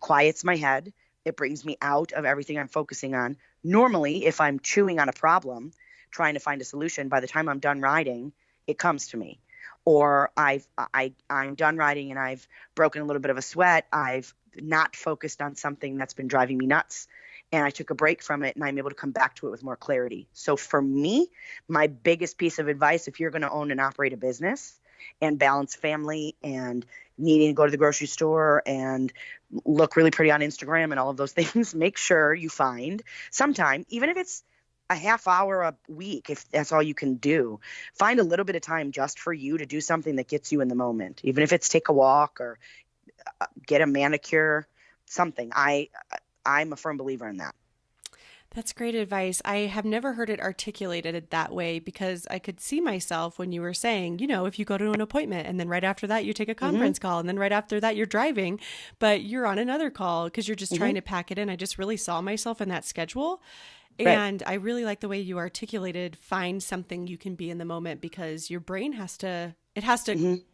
quiets my head. It brings me out of everything I'm focusing on. Normally, if I'm chewing on a problem, trying to find a solution, by the time I'm done riding, it comes to me. Or I'm done riding and I've broken a little bit of a sweat. I've not focused on something that's been driving me nuts, and I took a break from it, and I'm able to come back to it with more clarity. So for me, my biggest piece of advice, if you're going to own and operate a business and balance family and needing to go to the grocery store and look really pretty on Instagram and all of those things, make sure you find some time, even if it's a half hour a week, if that's all you can do, find a little bit of time just for you to do something that gets you in the moment, even if it's take a walk or get a manicure, something. I'm a firm believer in that. That's great advice. I have never heard it articulated that way, because I could see myself when you were saying, if you go to an appointment and then right after that you take a conference call and then right after that you're driving, but you're on another call because you're just trying to pack it in. I just really saw myself in that schedule. And I really like the way you articulated, find something you can be in the moment, because your brain has to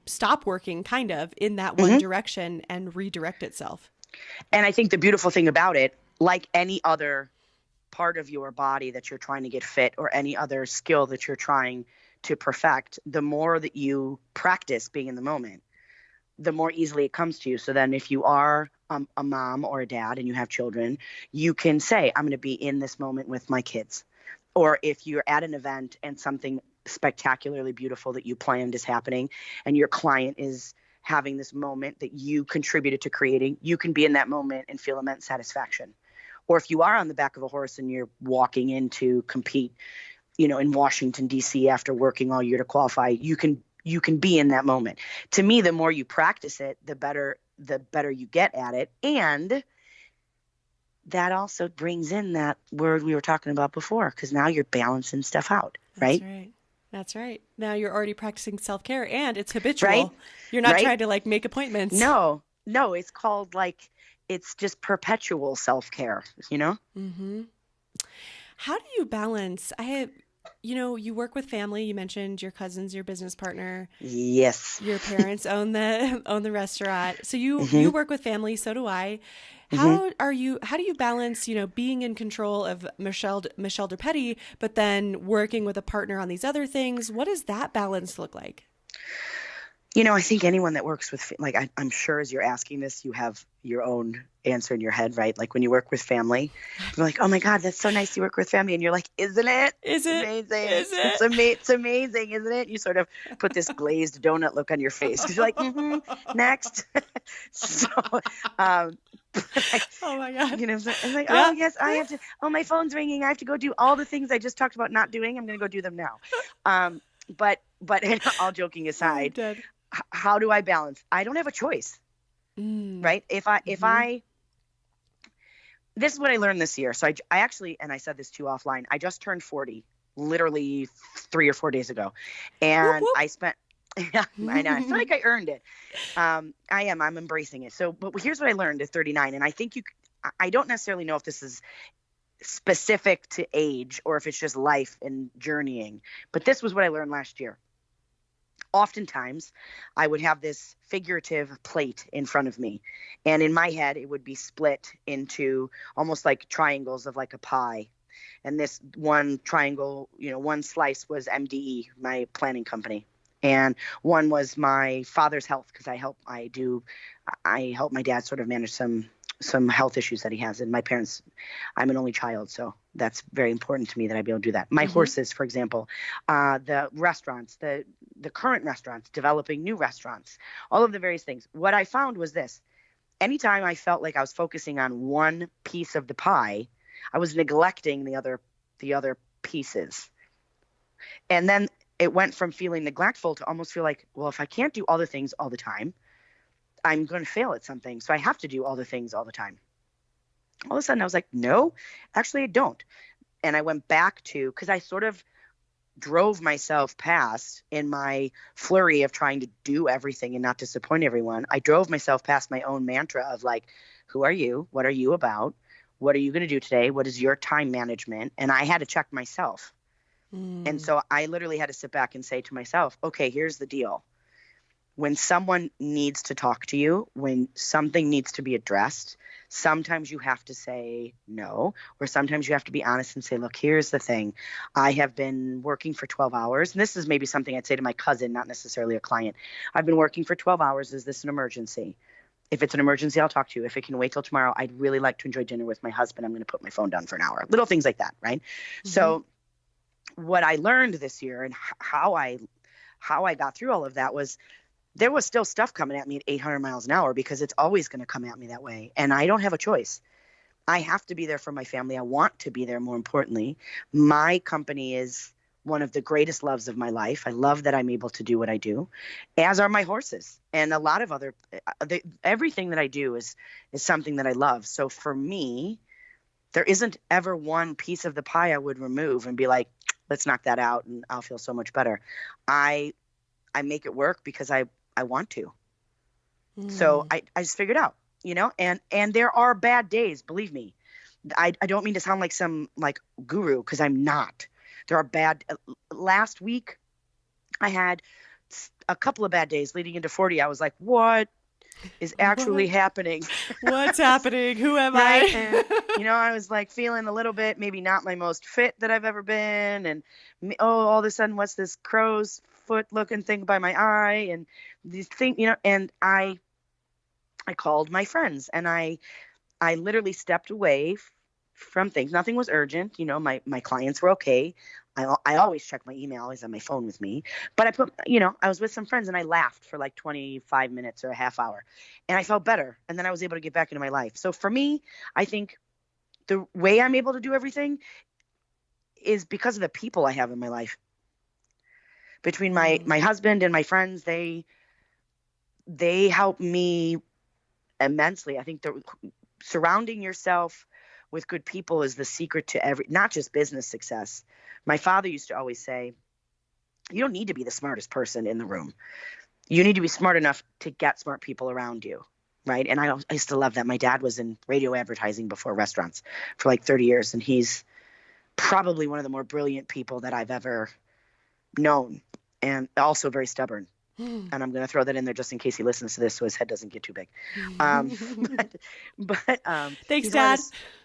stop working kind of in that one direction and redirect itself. And I think the beautiful thing about it, like any other part of your body that you're trying to get fit or any other skill that you're trying to perfect, the more that you practice being in the moment, the more easily it comes to you. So then if you are a mom or a dad and you have children, you can say, I'm going to be in this moment with my kids. Or if you're at an event and something spectacularly beautiful that you planned is happening and your client is having this moment that you contributed to creating, you can be in that moment and feel immense satisfaction. Or if you are on the back of a horse and you're walking in to compete, in Washington, D.C. after working all year to qualify, you can be in that moment. To me, the more you practice it, the better you get at it. And that also brings in that word we were talking about before, because now you're balancing stuff out, right? That's right. Now you're already practicing self-care and it's habitual. Right? You're not trying to make appointments. No, it's called it's just perpetual self-care, Mm-hmm. How do you balance? You work with family. You mentioned your cousin's your business partner. Yes. Your parents own the restaurant. So you work with family. So do I. How do you balance, being in control of Michelle Durpetti, but then working with a partner on these other things? What does that balance look like? I think anyone that works with, I'm sure as you're asking this, you have your own answer in your head, right? Like when you work with family, you're like, oh my God, that's so nice you work with family. And you're like, isn't it? Is it? Amazing. Is it? It's amazing, isn't it? You sort of put this glazed donut look on your face because you're like, next. So, oh my God. It's like, oh yes, I have to, my phone's ringing. I have to go do all the things I just talked about not doing. I'm going to go do them now. But all joking aside, how do I balance? I don't have a choice, right? If I, this is what I learned this year. So I actually, and I said this too offline, I just turned 40, literally 3 or 4 days ago. And I spent, I know, I feel like I earned it. I'm embracing it. So, but here's what I learned at 39. And I think I don't necessarily know if this is specific to age or if it's just life and journeying, but this was what I learned last year. Oftentimes I would have this figurative plate in front of me, and in my head it would be split into almost like triangles of like a pie. And this one triangle, one slice was MDE, my planning company, and one was my father's health, because I help my dad sort of manage some health issues that he has. And my parents, I'm an only child, so that's very important to me that I be able to do that. My horses, for example, the restaurants, the current restaurants, developing new restaurants, all of the various things. What I found was this: anytime I felt like I was focusing on one piece of the pie, I was neglecting the other pieces. And then it went from feeling neglectful to almost feel like, well, if I can't do all the things all the time, I'm going to fail at something. So I have to do all the things all the time. All of a sudden I was like, no, actually I don't. And I went back to, because I sort of drove myself past in my flurry of trying to do everything and not disappoint everyone. I drove myself past my own mantra of like, who are you? What are you about? What are you going to do today? What is your time management? And I had to check myself. And so I literally had to sit back and say to myself, okay, here's the deal. When someone needs to talk to you, when something needs to be addressed, sometimes you have to say no, or sometimes you have to be honest and say, look, here's the thing. I have been working for 12 hours. And this is maybe something I'd say to my cousin, not necessarily a client. I've been working for 12 hours. Is this an emergency? If it's an emergency, I'll talk to you. If it can wait till tomorrow, I'd really like to enjoy dinner with my husband. I'm going to put my phone down for an hour. Little things like that, right? So what I learned this year and how I got through all of that was there was still stuff coming at me at 800 miles an hour, because it's always going to come at me that way. And I don't have a choice. I have to be there for my family. I want to be there, more importantly. My company is one of the greatest loves of my life. I love that I'm able to do what I do, as are my horses. And a lot of other, everything that I do is something that I love. So for me, there isn't ever one piece of the pie I would remove and be like, let's knock that out and I'll feel so much better. I make it work because I want to. So I just figured out, and there are bad days, believe me. I don't mean to sound like some like guru, because I'm not. There are bad. Last week I had a couple of bad days leading into 40. I was like, what is actually happening? What's happening? Who am right? I? And, I was like feeling a little bit, maybe not my most fit that I've ever been. And all of a sudden, what's this crow's foot looking thing by my eye? And these things, and I called my friends, and I literally stepped away from things. Nothing was urgent. My clients were okay. I always check my email. I always have my phone with me. But I put, I was with some friends and I laughed for like 25 minutes or a half hour, and I felt better. And then I was able to get back into my life. So for me, I think the way I'm able to do everything is because of the people I have in my life. Between my husband and my friends, they help me immensely. I think surrounding yourself with good people is the secret to not just business success. My father used to always say, you don't need to be the smartest person in the room. You need to be smart enough to get smart people around you. Right. And I used to love that. My dad was in radio advertising before restaurants for like 30 years. And he's probably one of the more brilliant people that I've ever known, and also very stubborn. And I'm going to throw that in there just in case he listens to this so his head doesn't get too big. But Thanks, Dad.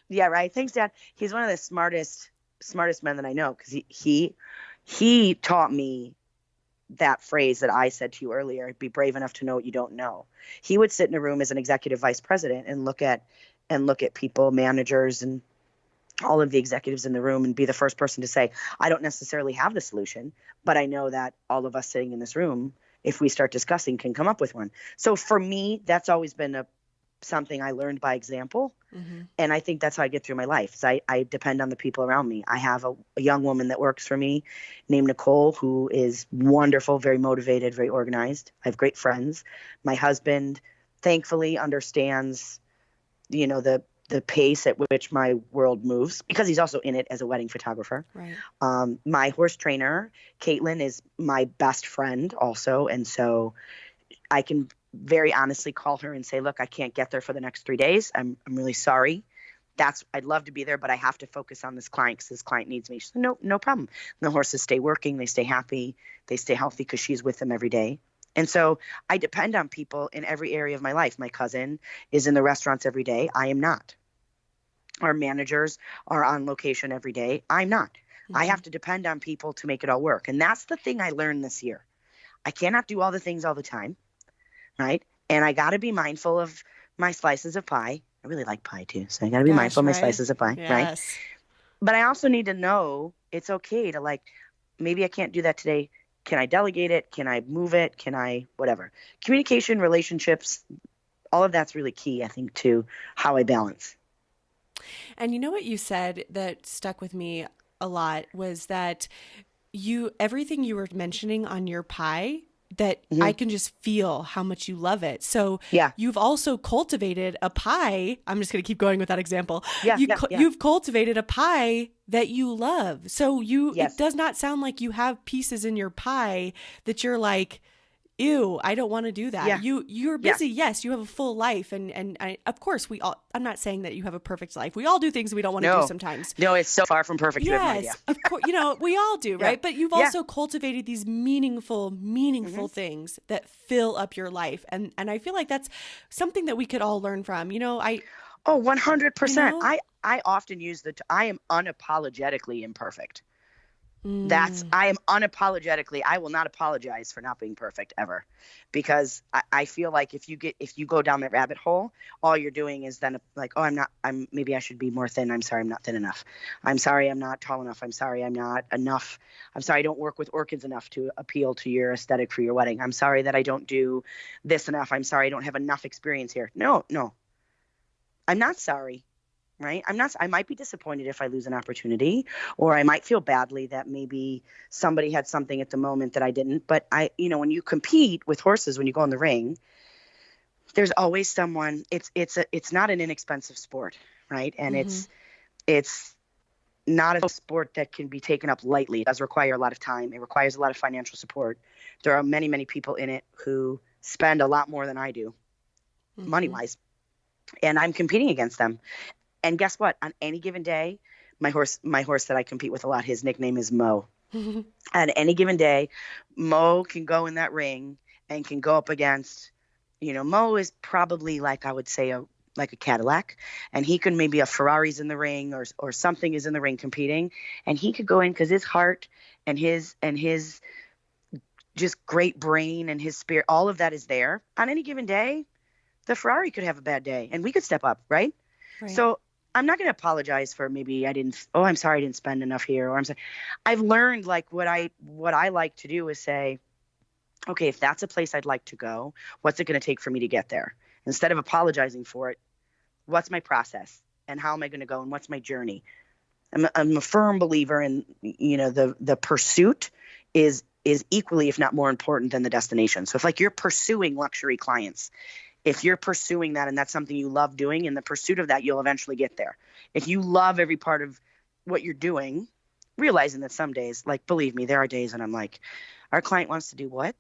Yeah, right. Thanks, Dad. He's one of the smartest men that I know, because he taught me that phrase that I said to you earlier, be brave enough to know what you don't know. He would sit in a room as an executive vice president and look at people, managers, and all of the executives in the room, and be the first person to say, I don't necessarily have the solution, but I know that all of us sitting in this room, if we start discussing, can come up with one. So for me, that's always been something I learned by example. And I think that's how I get through my life. I depend on the people around me. I have a young woman that works for me named Nicole, who is wonderful, very motivated, very organized. I have great friends. My husband, thankfully, understands, the pace at which my world moves, because he's also in it as a wedding photographer. Right. My horse trainer, Caitlin, is my best friend also. And so I can very honestly call her and say, look, I can't get there for the next 3 days. I'm really sorry. I'd love to be there, but I have to focus on this client because this client needs me. She said, no problem. And the horses stay working. They stay happy. They stay healthy because she's with them every day. And so I depend on people in every area of my life. My cousin is in the restaurants every day. I am not. Our managers are on location every day. I'm not. I have to depend on people to make it all work. And that's the thing I learned this year. I cannot do all the things all the time. Right. And I got to be mindful of my slices of pie. I really like pie too. So I got to be mindful of my slices of pie. Yes. Right. But I also need to know it's okay to maybe I can't do that today. Can I delegate it? Can I move it? Can I, whatever. Communication, relationships, all of that's really key, I think, to how I balance. And you know what you said that stuck with me a lot was that everything you were mentioning on your pie that I can just feel how much you love it. So Yeah. you've also cultivated a pie. I'm just going to keep going with that example. Yeah, You've cultivated a pie that you love. So Yes. it does not sound like you have pieces in your pie that you're like, ew, I don't want to do that. Yeah. You're busy. Yes, you have a full life. Of course, I'm not saying that you have a perfect life. We all do things we don't want to do sometimes. No, it's so far from perfect. Yes, of course. We all do, right? But you've also cultivated these meaningful things that fill up your life. And I feel like that's something that we could all learn from. 100%. I often use I am unapologetically imperfect. I am unapologetically, I will not apologize for not being perfect ever, because I feel like if you go down that rabbit hole, all you're doing is then like, oh, maybe I should be more thin. I'm sorry, I'm not thin enough. I'm sorry, I'm not tall enough. I'm sorry, I'm not enough. I'm sorry, I don't work with orchids enough to appeal to your aesthetic for your wedding. I'm sorry that I don't do this enough. I'm sorry, I don't have enough experience here. No, I'm not sorry. Right? I might be disappointed if I lose an opportunity, or I might feel badly that maybe somebody had something at the moment that I didn't. But when you compete with horses, when you go in the ring, there's always someone. It's not an inexpensive sport, right? And it's not a sport that can be taken up lightly. It does require a lot of time. It requires a lot of financial support. There are many, many people in it who spend a lot more than I do, money-wise, and I'm competing against them. And guess what? On any given day, my horse that I compete with a lot, his nickname is Mo. On any given day, Mo can go in that ring and can go up against, Mo is probably like, I would say, like a Cadillac, and he can maybe a Ferrari's in the ring or something is in the ring competing, and he could go in because his heart and his just great brain and his spirit, all of that is there. On any given day, the Ferrari could have a bad day and we could step up, right? So I'm not going to apologize for maybe I'm sorry I didn't spend enough here, or I'm sorry. I've learned like what I like to do is say, okay, if that's a place I'd like to go, what's it going to take for me to get there? Instead of apologizing for it, what's my process and how am I going to go and what's my journey? I'm a firm believer in, the pursuit is equally, if not more important than the destination. So if like you're pursuing luxury clients, if you're pursuing that and that's something you love doing, in the pursuit of that, you'll eventually get there. If you love every part of what you're doing, realizing that some days, like, believe me, there are days when I'm like, our client wants to do what?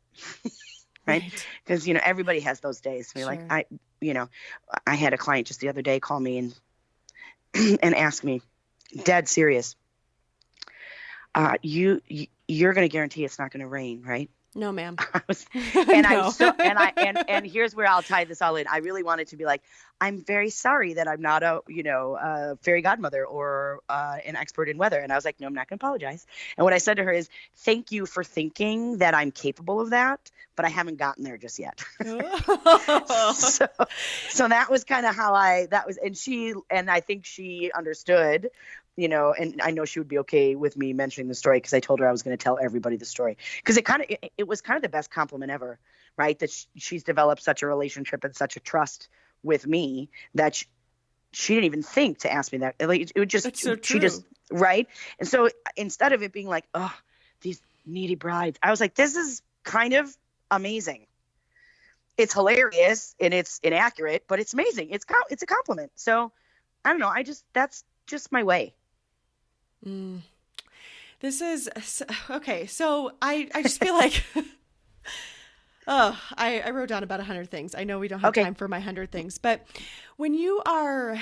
Right? Because, everybody has those days. We're like, I had a client just the other day call me and ask me, dead serious, you're going to guarantee it's not going to rain, right? No, ma'am. And here's where I'll tie this all in. I really wanted to be like, I'm very sorry that I'm not a fairy godmother or an expert in weather. And I was like, no, I'm not going to apologize. And what I said to her is, thank you for thinking that I'm capable of that, but I haven't gotten there just yet. So that was kind of how and I think she understood, and I know she would be okay with me mentioning the story because I told her I was going to tell everybody the story, because it was kind of the best compliment ever, right? That she's developed such a relationship and such a trust with me that she didn't even think to ask me that. Like, it would just, That's so true. She just, right? And so instead of it being like, oh, these needy brides, I was like, this is kind of amazing. It's hilarious and it's inaccurate, but it's amazing. It's a compliment. So I don't know. That's just my way. This is okay. So I just feel like, I wrote down about 100 things. I know we don't have time for my 100 things, but when you are,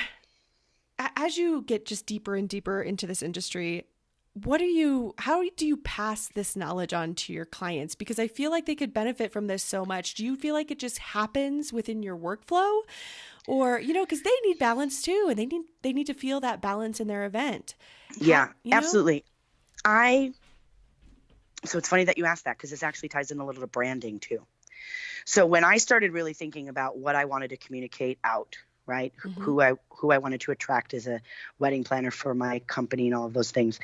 as you get just deeper and deeper into this industry, how do you pass this knowledge on to your clients? Because I feel like they could benefit from this so much. Do you feel like it just happens within your workflow, or, because they need balance too, and they need to feel that balance in their event? Yeah, absolutely. So it's funny that you asked that, because this actually ties in a little to branding too. So when I started really thinking about what I wanted to communicate out, right? Who I wanted to attract as a wedding planner for my company and all of those things.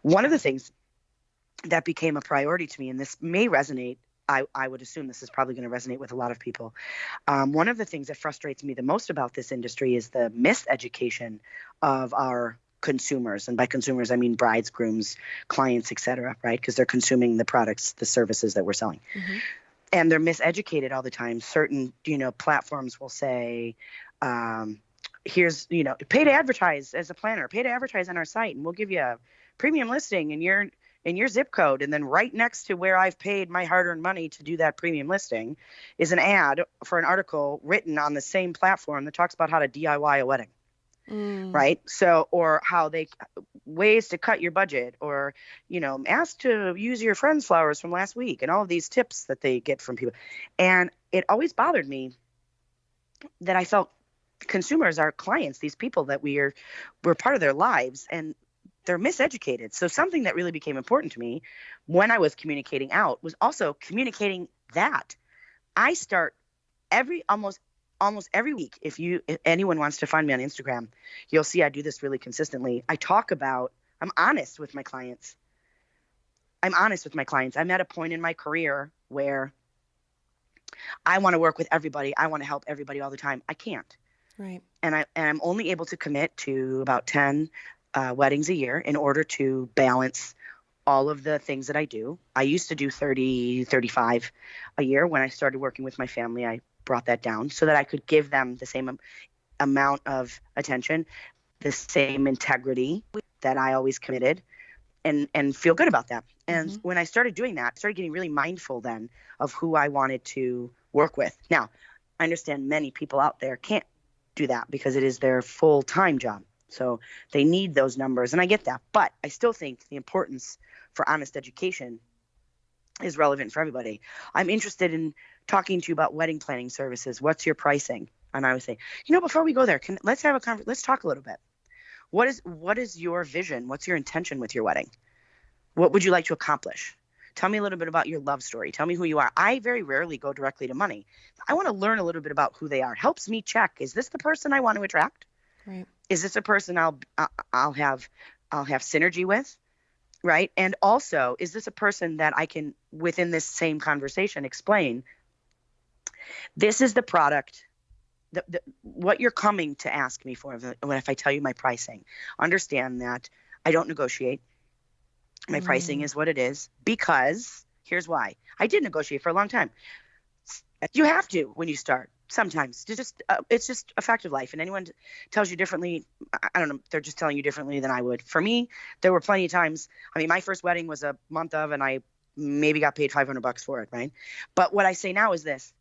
One of the things that became a priority to me, and this may resonate, I would assume this is probably going to resonate with a lot of people. One of the things that frustrates me the most about this industry is the miseducation of our consumers. And by consumers, I mean brides, grooms, clients, et cetera, right? Because they're consuming the products, the services that we're selling. and they're miseducated all the time. Certain, platforms will say, here's, pay to advertise as a planner, pay to advertise on our site, and we'll give you a premium listing in your zip code. And then right next to where I've paid my hard-earned money to do that premium listing is an ad for an article written on the same platform that talks about how to DIY a wedding. Right. So, or ways to cut your budget, or, ask to use your friend's flowers from last week, and all of these tips that they get from people. And it always bothered me that I felt consumers, our clients, these people that we're part of their lives, and they're miseducated. So something that really became important to me when I was communicating out was also communicating that I start almost every week. If anyone wants to find me on Instagram, you'll see I do this really consistently. I'm honest with my clients. I'm at a point in my career where I want to work with everybody. I want to help everybody all the time. I can't. Right. And I'm only able to commit to about 10 weddings a year in order to balance all of the things that I do. I used to do 30, 35 a year. When I started working with my family, I brought that down so that I could give them the same amount of attention, the same integrity that I always committed, and feel good about that. And when I started doing that, I started getting really mindful then of who I wanted to work with. Now, I understand many people out there can't do that because it is their full-time job. So they need those numbers, and I get that. But I still think the importance for honest education is relevant for everybody. I'm interested in talking to you about wedding planning services. What's your pricing? And I would say, before we go there, let's have a conversation. Let's talk a little bit. What is your vision? What's your intention with your wedding? What would you like to accomplish? Tell me a little bit about your love story. Tell me who you are. I very rarely go directly to money. I want to learn a little bit about who they are. It helps me check, is this the person I want to attract? Right. Is this a person I'll have synergy with? Right. And also, is this a person that I can, within this same conversation, explain, this is the product, what you're coming to ask me for if I tell you my pricing. Understand that I don't negotiate. My pricing is what it is, because here's why. I did negotiate for a long time. You have to when you start. Sometimes it's just a fact of life, and anyone tells you differently, I don't know, they're just telling you differently than I would. For me, there were plenty of times. I mean, my first wedding was a month of, and I maybe got paid $500 for it, right? But what I say now is this: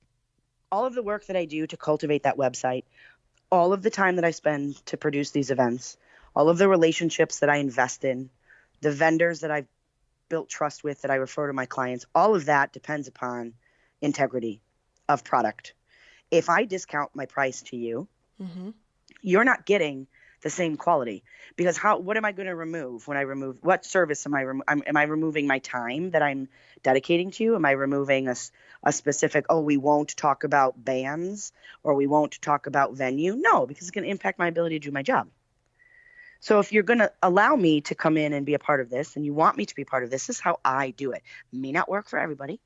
all of the work that I do to cultivate that website, all of the time that I spend to produce these events, all of the relationships that I invest in, the vendors that I've built trust with, that I refer to my clients, all of that depends upon integrity of product. If I discount my price to you, you're not getting the same quality, because what am I going to remove when I remove? What service am I removing my time that I'm dedicating to you? Am I removing a specific, we won't talk about bands, or we won't talk about venue? No, because it's going to impact my ability to do my job. So if you're going to allow me to come in and be a part of this, and you want me to be part of this is how I do it. May not work for everybody,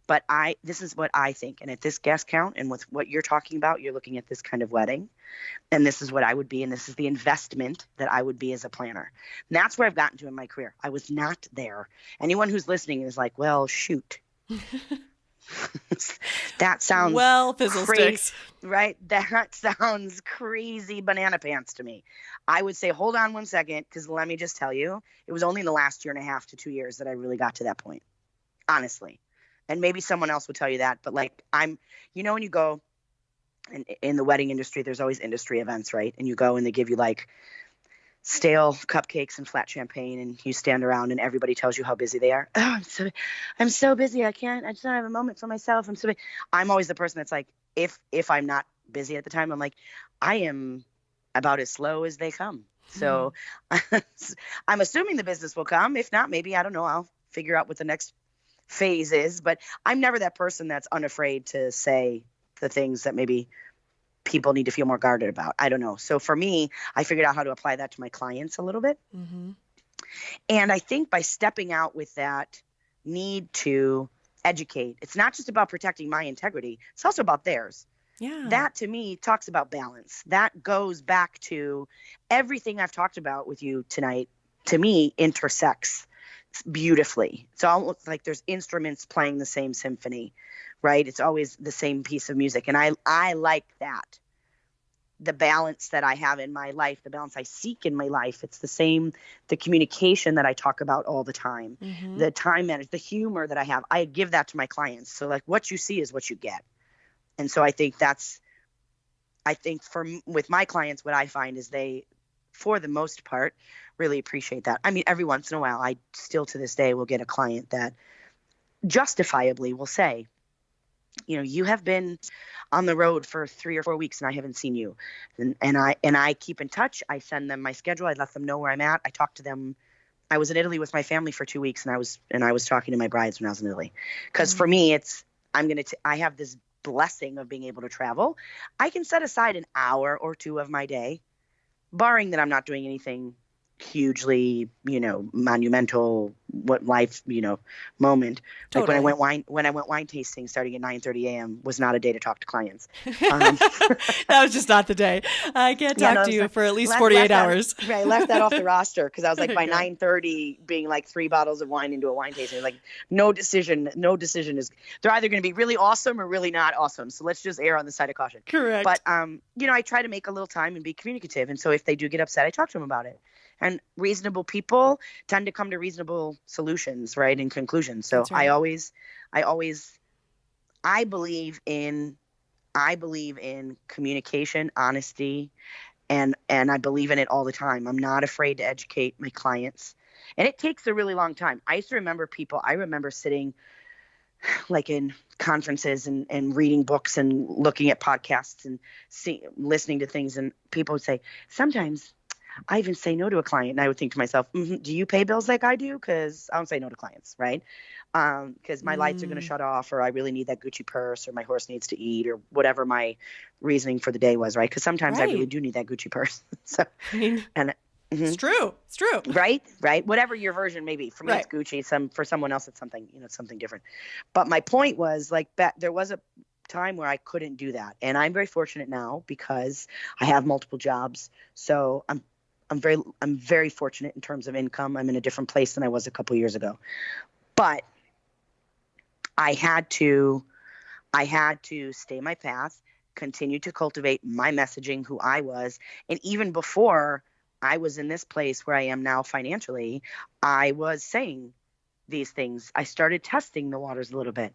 but this is what I think. And at this guest count, and with what you're talking about, you're looking at this kind of wedding, and this is what I would be, and this is the investment that I would be as a planner. And that's where I've gotten to in my career. I was not there. Anyone who's listening is like, well, shoot. That sounds fizzle crazy, sticks. right? That sounds crazy banana pants to me. I would say, hold on one second, because let me just tell you, it was only in the last 1.5 to 2 years that I really got to that point, honestly. And maybe someone else would tell you that, but like when you go in the wedding industry, there's always industry events, right? And you go and they give you like stale cupcakes and flat champagne, and you stand around and everybody tells you how busy they are. Oh, I'm so busy. I just don't have a moment for myself. I'm always the person that's like, if I'm not busy at the time, I'm like, I am about as slow as they come. So I'm assuming the business will come. If not, maybe, I don't know, I'll figure out what the next phase is. But I'm never that person that's unafraid to say the things that maybe people need to feel more guarded about. I don't know. So for me, I figured out how to apply that to my clients a little bit. And I think by stepping out with that need to educate, it's not just about protecting my integrity, it's also about theirs. Yeah. That to me talks about balance. That goes back to everything I've talked about with you tonight, to me, intersects beautifully. It's almost like there's instruments playing the same symphony, right? It's always the same piece of music. And I like that. The balance that I have in my life, the balance I seek in my life, it's the same, the communication that I talk about all the time, the time management, the humor that I have, I give that to my clients. So like what you see is what you get. And so I think with my clients, what I find is they, for the most part, really appreciate that. I mean, every once in a while, I still to this day will get a client that justifiably will say, you have been on the road for 3 or 4 weeks and I haven't seen you. And I keep in touch. I send them my schedule. I let them know where I'm at. I talk to them. I was in Italy with my family for 2 weeks, and I was talking to my brides when I was in Italy. Because for me, I have this blessing of being able to travel. I can set aside an hour or two of my day, barring that I'm not doing anything hugely, monumental, what life, moment. Like Totally. when I went wine tasting starting at 9:30 a.m. was not a day to talk to clients. That was just not the day. I can't talk to you for at least 48 hours. Right. Left that off the roster because I was like by Yeah. 9:30 being like 3 bottles of wine into a wine tasting. Like no decision is, they're either going to be really awesome or really not awesome. So let's just err on the side of caution. Correct. But, I try to make a little time and be communicative. And so if they do get upset, I talk to them about it. And reasonable people tend to come to reasonable solutions, right, and conclusions. So right. I believe in communication, honesty, and I believe in it all the time. I'm not afraid to educate my clients. And it takes a really long time. I remember sitting like in conferences and reading books and looking at podcasts and listening to things. And people would say, sometimes I even say no to a client. And I would think to myself, do you pay bills like I do? Because I don't say no to clients, right? Because my lights are going to shut off, or I really need that Gucci purse, or my horse needs to eat, or whatever my reasoning for the day was, right? Because sometimes I really do need that Gucci purse. So, I mean, it's true. It's true. Right. Whatever your version may be. For me, it's Gucci. For someone else, it's something, something different. But my point was there was a time where I couldn't do that. And I'm very fortunate now because I have multiple jobs. So I'm very fortunate in terms of income. I'm in a different place than I was a couple years ago. But I had to stay my path, continue to cultivate my messaging, who I was. And even before I was in this place where I am now financially, I was saying these things. I started testing the waters a little bit.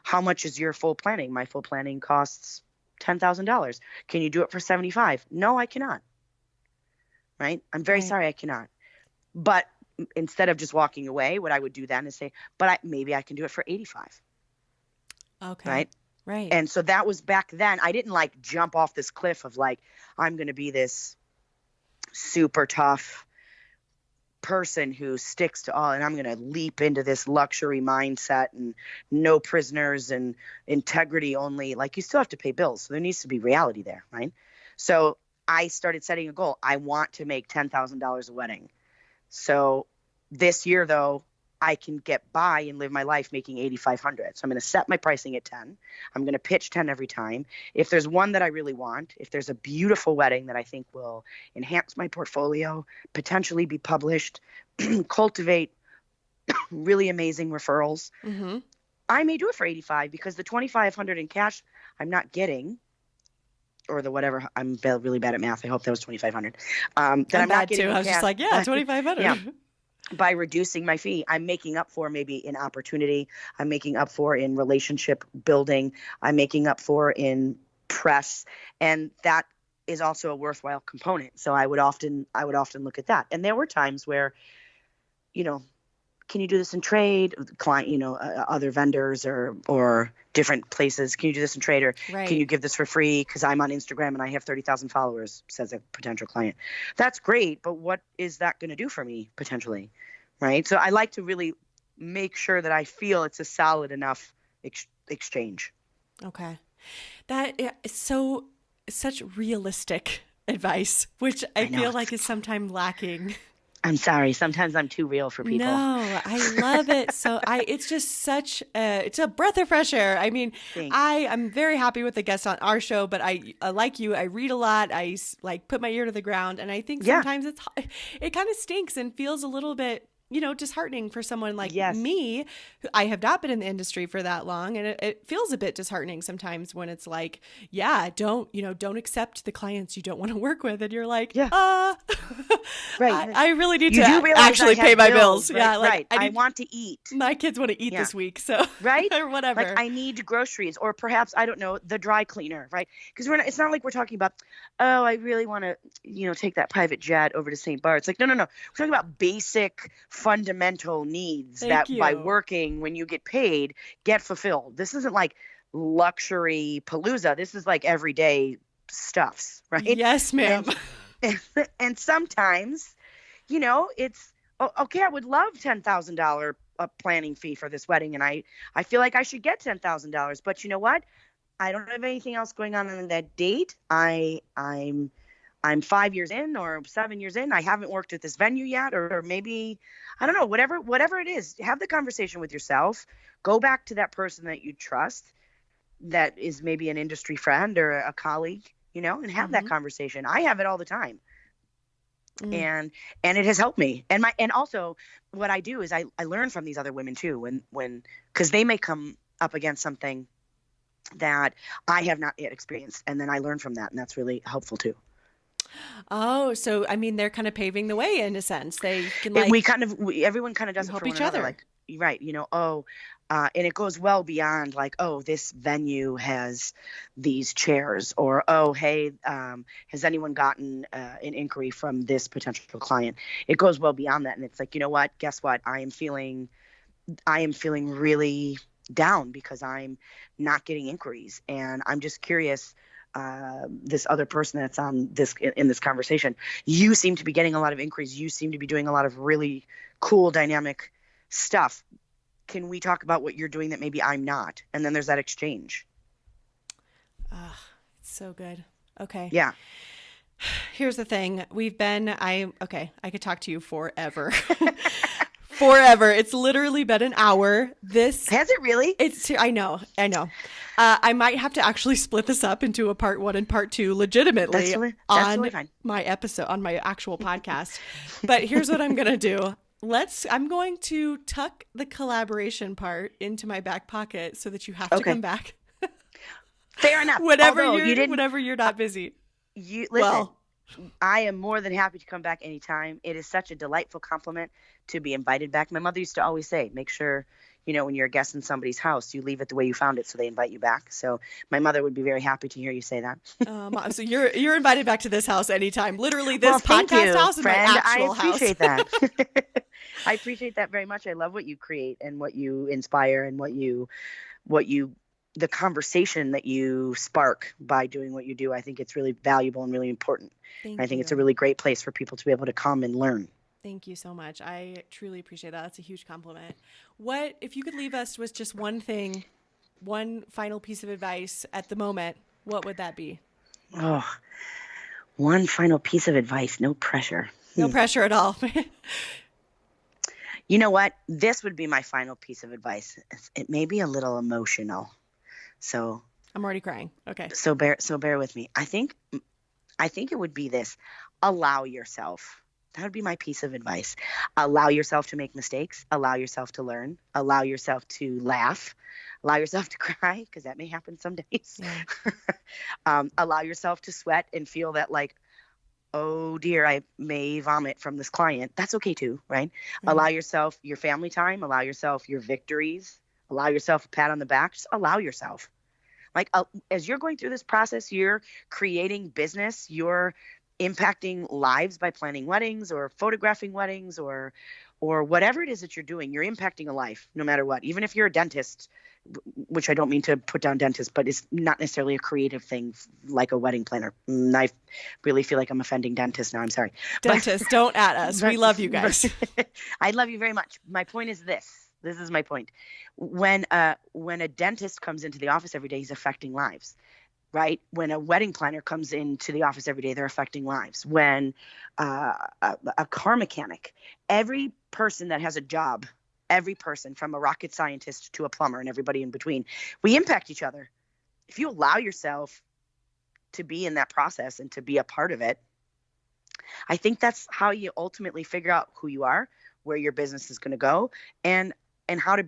How much is your full planning? My full planning costs $10,000. Can you do it for $75,000? No, I cannot. Right? I'm very sorry, I cannot. But instead of just walking away, what I would do then is say, maybe I can do it for $85,000. Okay. Right. And so that was back then. I didn't jump off this cliff of I'm going to be this super tough person who sticks to all, and I'm going to leap into this luxury mindset and no prisoners and integrity only. You still have to pay bills. So there needs to be reality there. Right. So I started setting a goal. I want to make $10,000 a wedding. So this year though, I can get by and live my life making $8,500. So I'm going to set my pricing at 10. I'm going to pitch 10 every time. If there's one that I really want, if there's a beautiful wedding that I think will enhance my portfolio, potentially be published, cultivate really amazing referrals, I may do it for 85 because the 2,500 in cash I'm not getting, or the whatever. I'm really bad at math. I hope that was 2,500. I'm bad too. I was just 2,500. Yeah. By reducing my fee, I'm making up for maybe in opportunity. I'm making up for in relationship building. I'm making up for in press. And that is also a worthwhile component. So I would often look at that. And there were times where, can you do this in trade? Client, other vendors or different places. Can you do this in trade? Or can you give this for free? Because I'm on Instagram and I have 30,000 followers, says a potential client. That's great, but what is that going to do for me potentially? Right. So I like to really make sure that I feel it's a solid enough exchange. Okay. That is such realistic advice, which I feel like is sometimes lacking. I'm sorry. Sometimes I'm too real for people. No, I love it. It's just such it's a breath of fresh air. I mean, Thanks. I'm very happy with the guests on our show, but I like you, I read a lot. I put my ear to the ground, and I think sometimes it kind of stinks and feels a little bit disheartening for someone like Yes. me. I have not been in the industry for that long, and it feels a bit disheartening sometimes when it's like, don't accept the clients you don't want to work with, and you're like, Yeah. Right. I really need You to do realize actually I pay have my bills, bills. right? Yeah, like Right. I want to eat. my kids want to eat this week, so Right? or whatever. Like I need groceries, or perhaps, I don't know, the dry cleaner, right? Because it's not like we're talking about, oh, I really want to, take that private jet over to St. Bart's. Like, no. We're talking about basic fundamental needs Thank that you. by working, when you get paid, get fulfilled. This isn't like luxury palooza. This is like everyday stuffs, right? Yes, ma'am. And sometimes, it's okay. I would love $10,000 planning fee for this wedding, and I feel like I should get $10,000. But you know what? I don't have anything else going on that date. I'm 5 years in or 7 years in. I haven't worked at this venue yet, or maybe, I don't know, whatever it is. Have the conversation with yourself. Go back to that person that you trust, that is maybe an industry friend or a colleague, and have that conversation. I have it all the time. And it has helped me. And also what I do is I learn from these other women too, because they may come up against something that I have not yet experienced. And then I learn from that. And that's really helpful too. Oh, so I mean, they're kind of paving the way in a sense. They can everyone kind of does it help for each one another. other. Like, right. And it goes well beyond like, oh, this venue has these chairs, or, oh, hey, has anyone gotten an inquiry from this potential client? It goes well beyond that. And it's like, you know what, guess what? I am feeling really down because I'm not getting inquiries. And I'm just curious, this other person that's on in this conversation, you seem to be getting a lot of inquiries. You seem to be doing a lot of really cool, dynamic stuff. Can we talk about what you're doing that maybe I'm not? And then there's that exchange. It's so good. Okay. Yeah. Here's the thing. I could talk to you forever. Forever. It's literally been an hour. Has it really? I know. I might have to actually split this up into a part 1 and part 2 legitimately That's on totally fine. my episode, on my actual podcast. But here's what I'm going to do. I'm going to tuck the collaboration part into my back pocket so that you have to come back. Fair enough. whenever you're not busy. Listen, I am more than happy to come back anytime. It is such a delightful compliment to be invited back. My mother used to always say, make sure, when you're a guest in somebody's house, you leave it the way you found it so they invite you back. So my mother would be very happy to hear you say that. So you're invited back to this house anytime. Literally this thank podcast you, house is my actual I appreciate house. that. I appreciate that very much. I love what you create and what you inspire and the conversation that you spark by doing what you do. I think it's really valuable and really important. I think it's a really great place for people to be able to come and learn. Thank you so much. I truly appreciate that. That's a huge compliment. What if you could leave us with just one thing, one final piece of advice at the moment, what would that be? Oh, one final piece of advice. No pressure. No pressure at all. You know what? This would be my final piece of advice. It may be a little emotional. So I'm already crying. Okay. So bear with me. I think it would be this. Allow yourself. That would be my piece of advice. Allow yourself to make mistakes. Allow yourself to learn. Allow yourself to laugh. Allow yourself to cry, because that may happen some days. Yeah. Allow yourself to sweat and feel that like, oh dear, I may vomit from this client. That's okay too, right? Allow yourself your family time. Allow yourself your victories. Allow yourself a pat on the back. Just allow yourself. Like as you're going through this process, you're creating business, you're impacting lives by planning weddings or photographing weddings or whatever it is that you're doing. You're impacting a life no matter what. Even if you're a dentist, which I don't mean to put down dentists, but it's not necessarily a creative thing like a wedding planner. I really feel like I'm offending dentists now. I'm sorry. Dentists, don't at us. We love you guys. I love you very much. My point is this. This is my point. When a dentist comes into the office every day, he's affecting lives, right? When a wedding planner comes into the office every day, they're affecting lives. When a car mechanic, every person that has a job, every person from a rocket scientist to a plumber and everybody in between, we impact each other. If you allow yourself to be in that process and to be a part of it, I think that's how you ultimately figure out who you are, where your business is going to go and how to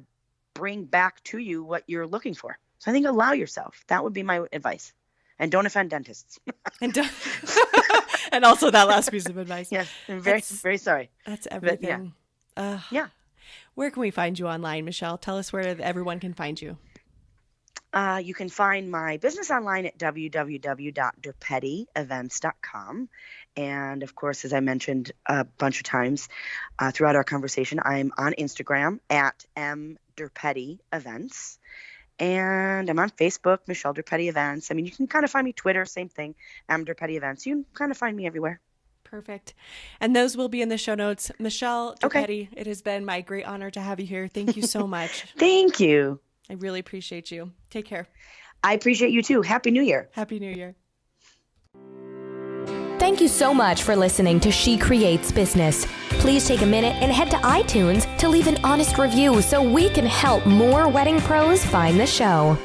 bring back to you what you're looking for. So I think allow yourself. That would be my advice. And don't offend dentists. And and also that last piece of advice. Yes, I'm very sorry. That's everything. Yeah. Where can we find you online, Michelle? Tell us where everyone can find you. You can find my business online at www.durpetti.events.com. And of course, as I mentioned a bunch of times throughout our conversation, I'm on Instagram at @Durpetti.events. And I'm on Facebook, Michelle Durpetti Events. I mean, you can kind of find me Twitter, same thing, Durpetti Events. You can kind of find me everywhere. Perfect. And those will be in the show notes. Michelle Durpetti, It has been my great honor to have you here. Thank you so much. Thank you. I really appreciate you. Take care. I appreciate you too. Happy New Year. Happy New Year. Thank you so much for listening to She Creates Business. Please take a minute and head to iTunes to leave an honest review so we can help more wedding pros find the show.